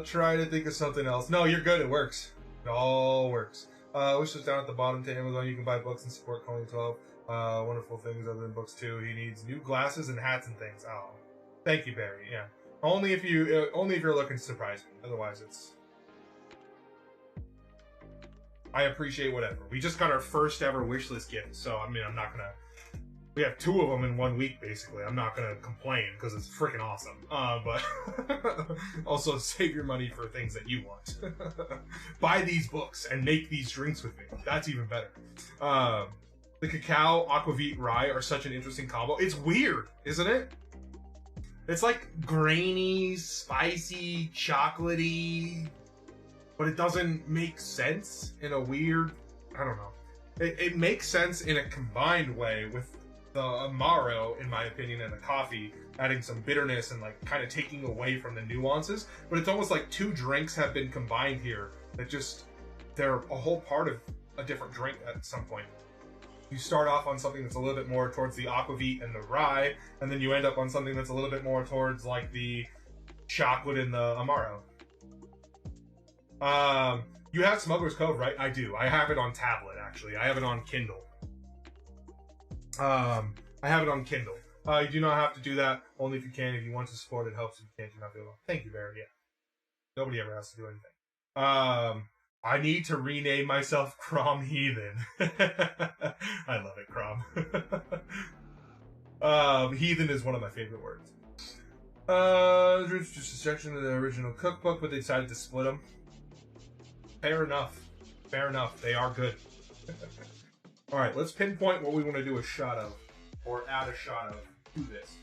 Try to think of something else. No, you're good. It works. It all works. Wish was down at the bottom to Amazon. You can buy books and support Colony 12. Wonderful things other than books too. He needs new glasses and hats and things. Oh, thank you, Barry. Yeah, only if you're looking to surprise me. Otherwise, it's. I appreciate whatever. We just got our first ever wishlist gift, so I mean, I'm not gonna. We have 2 of them in 1 week, basically. I'm not gonna complain because it's freaking awesome. But also save your money for things that you want. Buy these books and make these drinks with me. That's even better. The cacao aquavit rye are such an interesting combo. It's weird, isn't it? It's like grainy, spicy, chocolatey, but it doesn't make sense in a weird. I don't know. It makes sense in a combined way with the Amaro, in my opinion, and the coffee, adding some bitterness and like kind of taking away from the nuances. But it's almost like 2 drinks have been combined here that just, they're a whole part of a different drink at some point. You start off on something that's a little bit more towards the aquavit and the rye, and then you end up on something that's a little bit more towards like the chocolate and the Amaro. You have Smuggler's Cove, right? I do. I have it on tablet, actually. I have it on Kindle. I have it on Kindle. You do not have to do that. Only if you can. If you want to support, it helps. If you can't, do not feel alone. Thank you, Barry. Yeah. Nobody ever has to do anything. I need to rename myself Crom Heathen. I love it, Crom. Heathen is one of my favorite words. Just a section of the original cookbook, but they decided to split them. Fair enough. Fair enough. They are good. Alright, let's pinpoint what we want to do a shot of. Or add a shot of to this.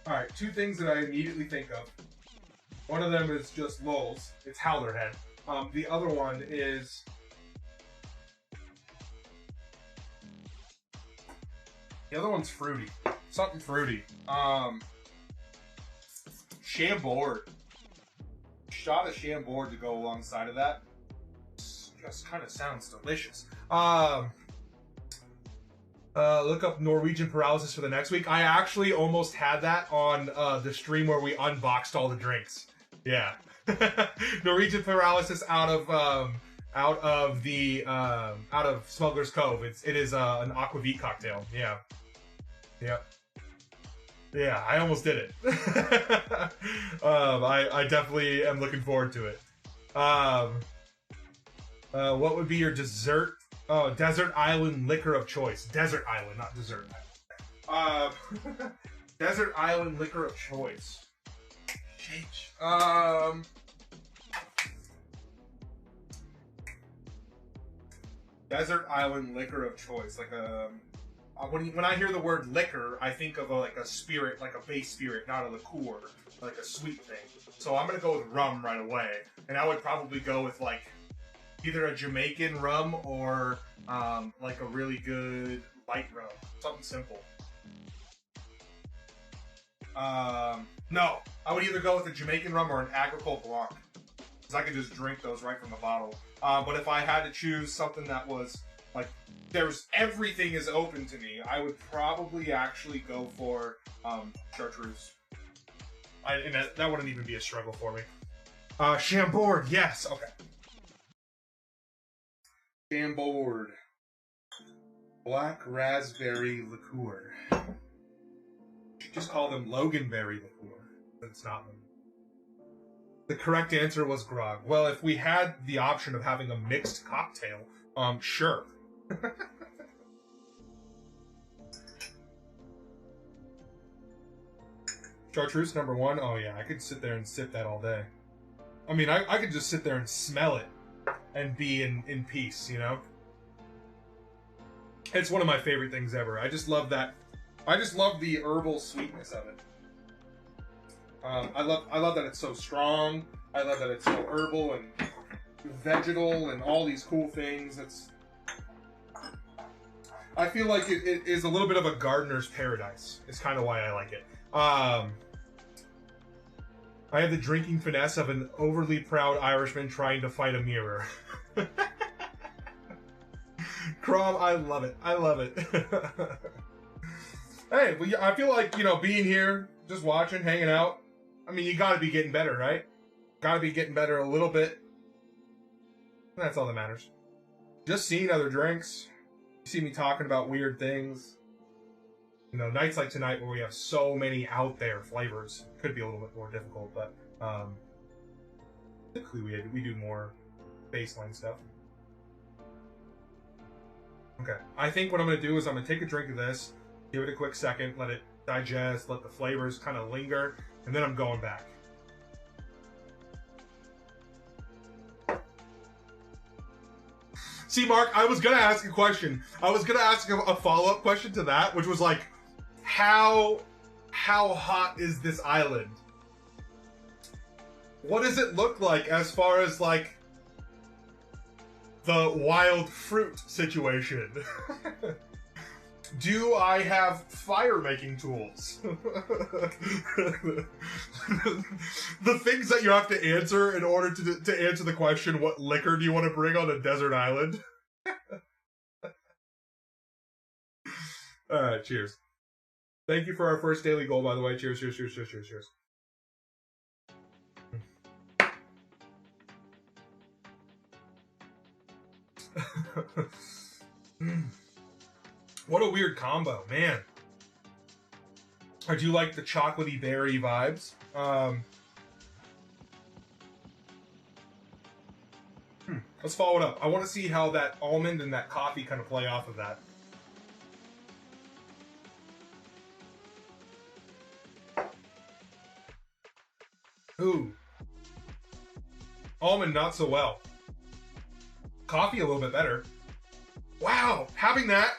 Alright, 2 things that I immediately think of. One of them is just Lowell's. It's Howlerhead. The other one is... The other one's fruity. Something fruity. Chambord. Shot of Chambord to go alongside of that. Just kind of sounds delicious. Look up Norwegian Paralysis for the next week. I actually almost had that on the stream where we unboxed all the drinks. Yeah. Norwegian Paralysis out of Smuggler's Cove. It is an aquavit cocktail. Yeah. Yep. Yeah, I almost did it. I definitely am looking forward to it. What would be your dessert? Oh, desert island liquor of choice. Desert island, not dessert island. Desert island liquor of choice. Sheesh. Desert island liquor of choice, like a. When I hear the word liquor, I think of like a spirit, like a base spirit, not a liqueur, like a sweet thing. So I'm gonna go with rum right away, and I would probably go with like either a Jamaican rum or like a really good light rum, something simple. No, I would either go with a Jamaican rum or an Agricole Blanc, because I could just drink those right from the bottle. But if I had to choose something that was like, everything is open to me, I would probably actually go for chartreuse. And that wouldn't even be a struggle for me. Chambord, yes, okay. Chambord. Black raspberry liqueur. Just call them Loganberry liqueur, but it's not them. The correct answer was grog. Well, if we had the option of having a mixed cocktail, sure. Chartreuse number 1. Oh yeah, I could sit there and sip that all day. I mean, I could just sit there and smell it and be in peace, you know? It's one of my favorite things ever. I just love that. I just love the herbal sweetness of it. I love that it's so strong. I love that it's so herbal and vegetal and all these cool things. I feel like it is a little bit of a gardener's paradise. It's kind of why I like it. I have the drinking finesse of an overly proud Irishman trying to fight a mirror. Crom, I love it. I love it. Hey, well, I feel like, you know, being here, just watching, hanging out, I mean, you gotta be getting better, right? Gotta be getting better a little bit. That's all that matters. Just seeing other drinks. You see me talking about weird things. You know, nights like tonight where we have so many out there flavors could be a little bit more difficult, but typically we do more baseline stuff. Okay, I think what I'm going to do is I'm going to take a drink of this, give it a quick second, let it digest, let the flavors kind of linger, and then I'm going back. See, Mark, I was going to ask a question. I was going to ask a follow-up question to that, which was like, how hot is this island? What does it look like as far as, like, the wild fruit situation? Do I have fire-making tools? The things that you have to answer in order to answer the question, what liquor do you want to bring on a desert island? Alright, cheers. Thank you for our first daily goal, by the way. Cheers, cheers, cheers, cheers, cheers, cheers. What a weird combo, man. I do like the chocolatey berry vibes. Let's follow it up. I want to see how that almond and that coffee kind of play off of that. Ooh. Almond not so well. Coffee a little bit better. Wow, having that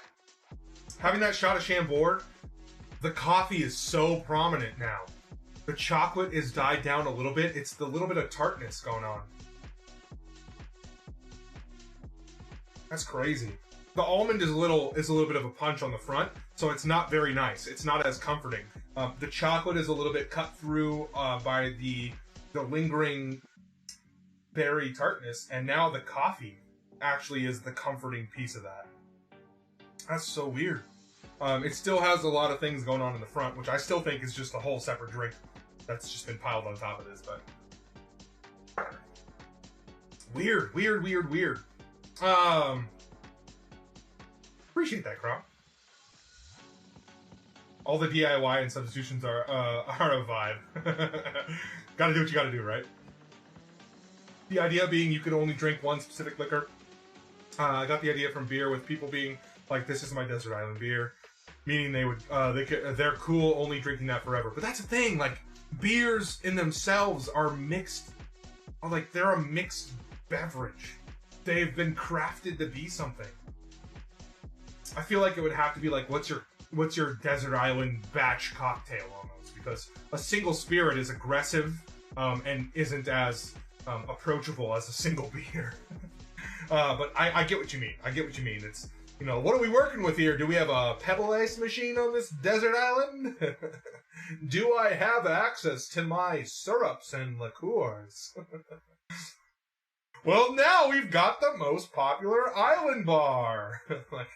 shot of Chambord, the coffee is so prominent now. The chocolate is died down a little bit. It's the little bit of tartness going on. That's crazy. The almond is a little bit of a punch on the front, so it's not very nice. It's not as comforting. The chocolate is a little bit cut through by the lingering berry tartness, and now the coffee actually is the comforting piece of that. That's so weird. It still has a lot of things going on in the front, which I still think is just a whole separate drink that's just been piled on top of this, but weird, weird, weird, weird. Appreciate that, Crom. All the DIY and substitutions are a vibe. Gotta do what you gotta do, right? The idea being you could only drink one specific liquor. I got the idea from beer, with people being like, "This is my desert island beer," meaning they're cool only drinking that forever. But that's the thing, like, beers in themselves are mixed, like, they're a mixed beverage. They've been crafted to be something. I feel like it would have to be like, what's your desert island batch cocktail almost, because a single spirit is aggressive and isn't as approachable as a single beer. But I get what you mean. I get what you mean. It's, you know, what are we working with here? Do we have a pebble ice machine on this desert island? Do I have access to my syrups and liqueurs? Well, now we've got the most popular island bar. Like,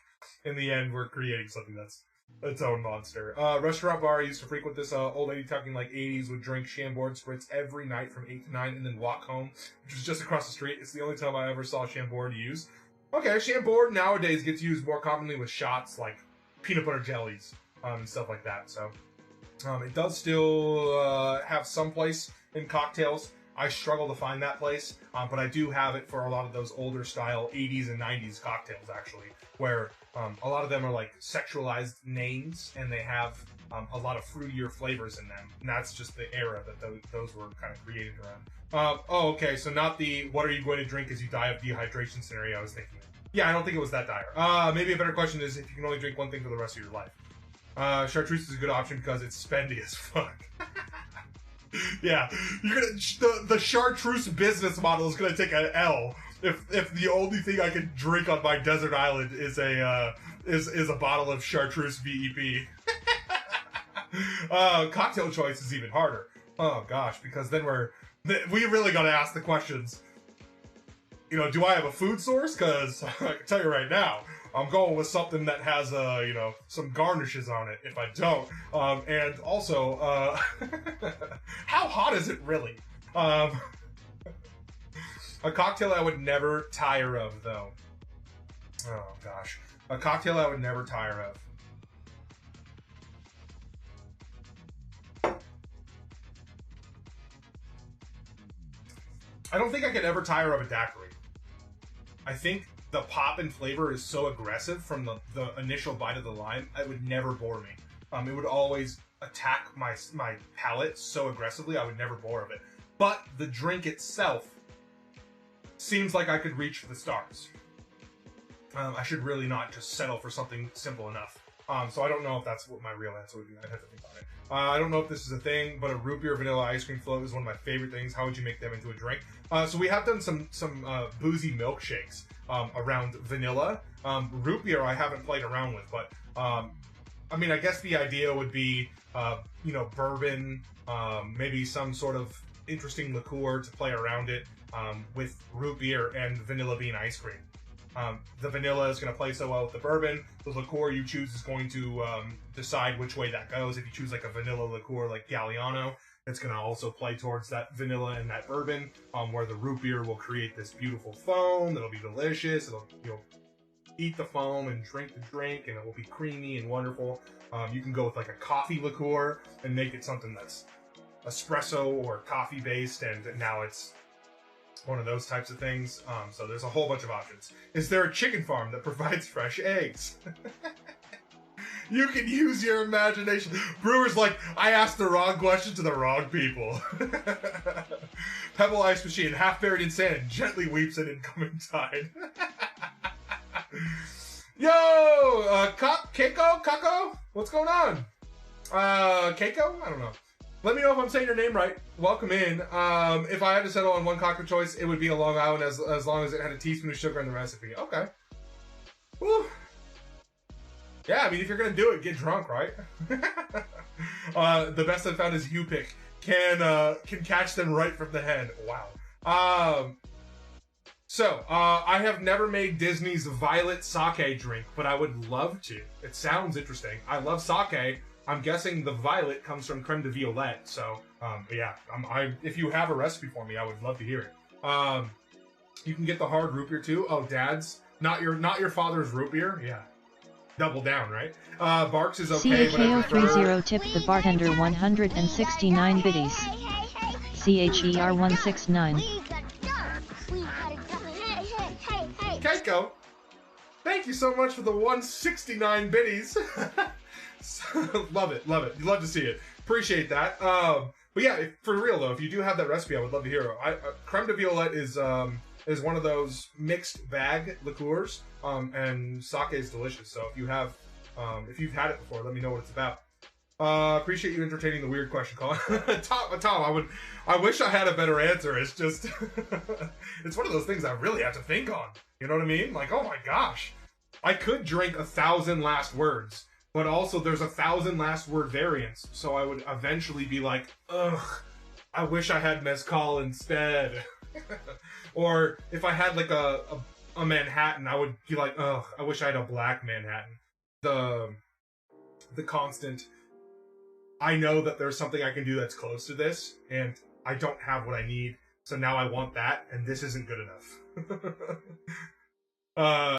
in the end, we're creating something that's its own monster. Restaurant bar, I used to frequent this. Old lady talking like 80s would drink Chambord spritz every night from 8 to 9 and then walk home, which was just across the street. It's the only time I ever saw Chambord used. Okay, Chambord nowadays gets used more commonly with shots like peanut butter jellies and stuff like that. So it does still have some place in cocktails. I struggle to find that place, but I do have it for a lot of those older style 80s and 90s cocktails, actually, where a lot of them are like sexualized names and they have a lot of fruitier flavors in them. And that's just the era that those were kind of created around. Oh, okay, so not the what are you going to drink as you die of dehydration scenario I was thinking. Yeah, I don't think it was that dire. Maybe a better question is if you can only drink one thing for the rest of your life. Chartreuse is a good option because it's spendy as fuck. Yeah, you're gonna the chartreuse business model is gonna take an L if the only thing I can drink on my desert island is a bottle of chartreuse VEP. Cocktail choice is even harder. Oh gosh, because then we really gotta ask the questions. You know, do I have a food source? Because I can tell you right now, I'm going with something that has, some garnishes on it if I don't. And also, how hot is it really? A cocktail I would never tire of, though. Oh, gosh. A cocktail I would never tire of. I don't think I could ever tire of a daiquiri. I think the pop and flavor is so aggressive from the initial bite of the lime, it would never bore me. It would always attack my palate so aggressively, I would never bore of it. But the drink itself seems like I could reach for the stars. I should really not just settle for something simple enough. So I don't know if that's what my real answer would be. I'd have to think about it. I don't know if this is a thing, but a root beer vanilla ice cream float is one of my favorite things. How would you make them into a drink? So we have done some boozy milkshakes around vanilla. Root beer I haven't played around with, but I mean, I guess the idea would be, bourbon, maybe some sort of interesting liqueur to play around it with root beer and vanilla bean ice cream. The vanilla is going to play so well with the bourbon. The liqueur you choose is going to decide which way that goes. If you choose like a vanilla liqueur like Galliano, it's going to also play towards that vanilla and that bourbon, where the root beer will create this beautiful foam that'll be delicious. You'll eat the foam and drink the drink, and it will be creamy and wonderful. You can go with like a coffee liqueur and make it something that's espresso or coffee based, and now it's one of those types of things. So there's a whole bunch of options. Is there a chicken farm that provides fresh eggs? You can use your imagination. Brewer's like, I asked the wrong question to the wrong people. Pebble Ice Machine, half buried in sand, gently weeps at incoming tide. Yo, Keiko? Kako? What's going on? Keiko? I don't know. Let me know if I'm saying your name right. Welcome in. If I had to settle on one cocktail choice, it would be a Long Island as long as it had a teaspoon of sugar in the recipe. Okay. Woo. Yeah, I mean, if you're going to do it, get drunk, right? The best I've found is U-Pick. Can catch them right from the head. Wow. So, I have never made Disney's Violet Sake drink, but I would love to. It sounds interesting. I love sake. I'm guessing the violet comes from creme de violette, so, yeah. If you have a recipe for me, I would love to hear it. You can get the hard root beer, too. Oh, Dad's? Not your father's root beer? Yeah. Double down, right? Barks is okay, but I prefer... CHEO30 tipped the bartender 169 biddies. CHER169. Keiko, thank you so much for the 169 biddies. Love it. You love to see it. Appreciate that. But yeah, for real though, if you do have that recipe, I would love to hear it. Creme de violette is one of those mixed bag liqueurs, and sake is delicious. So if you've had it before, let me know what it's about. Appreciate you entertaining the weird question, Colin. Tom, I wish I had a better answer. It's just, it's one of those things I really have to think on. You know what I mean? Like, oh my gosh, I could drink 1,000 last words, but also there's 1,000 last word variants. So I would eventually be like, ugh, I wish I had mezcal instead. Or if I had like a Manhattan, I would be like, ugh, I wish I had a black Manhattan. The constant, I know that there's something I can do that's close to this, and I don't have what I need, so now I want that, and this isn't good enough.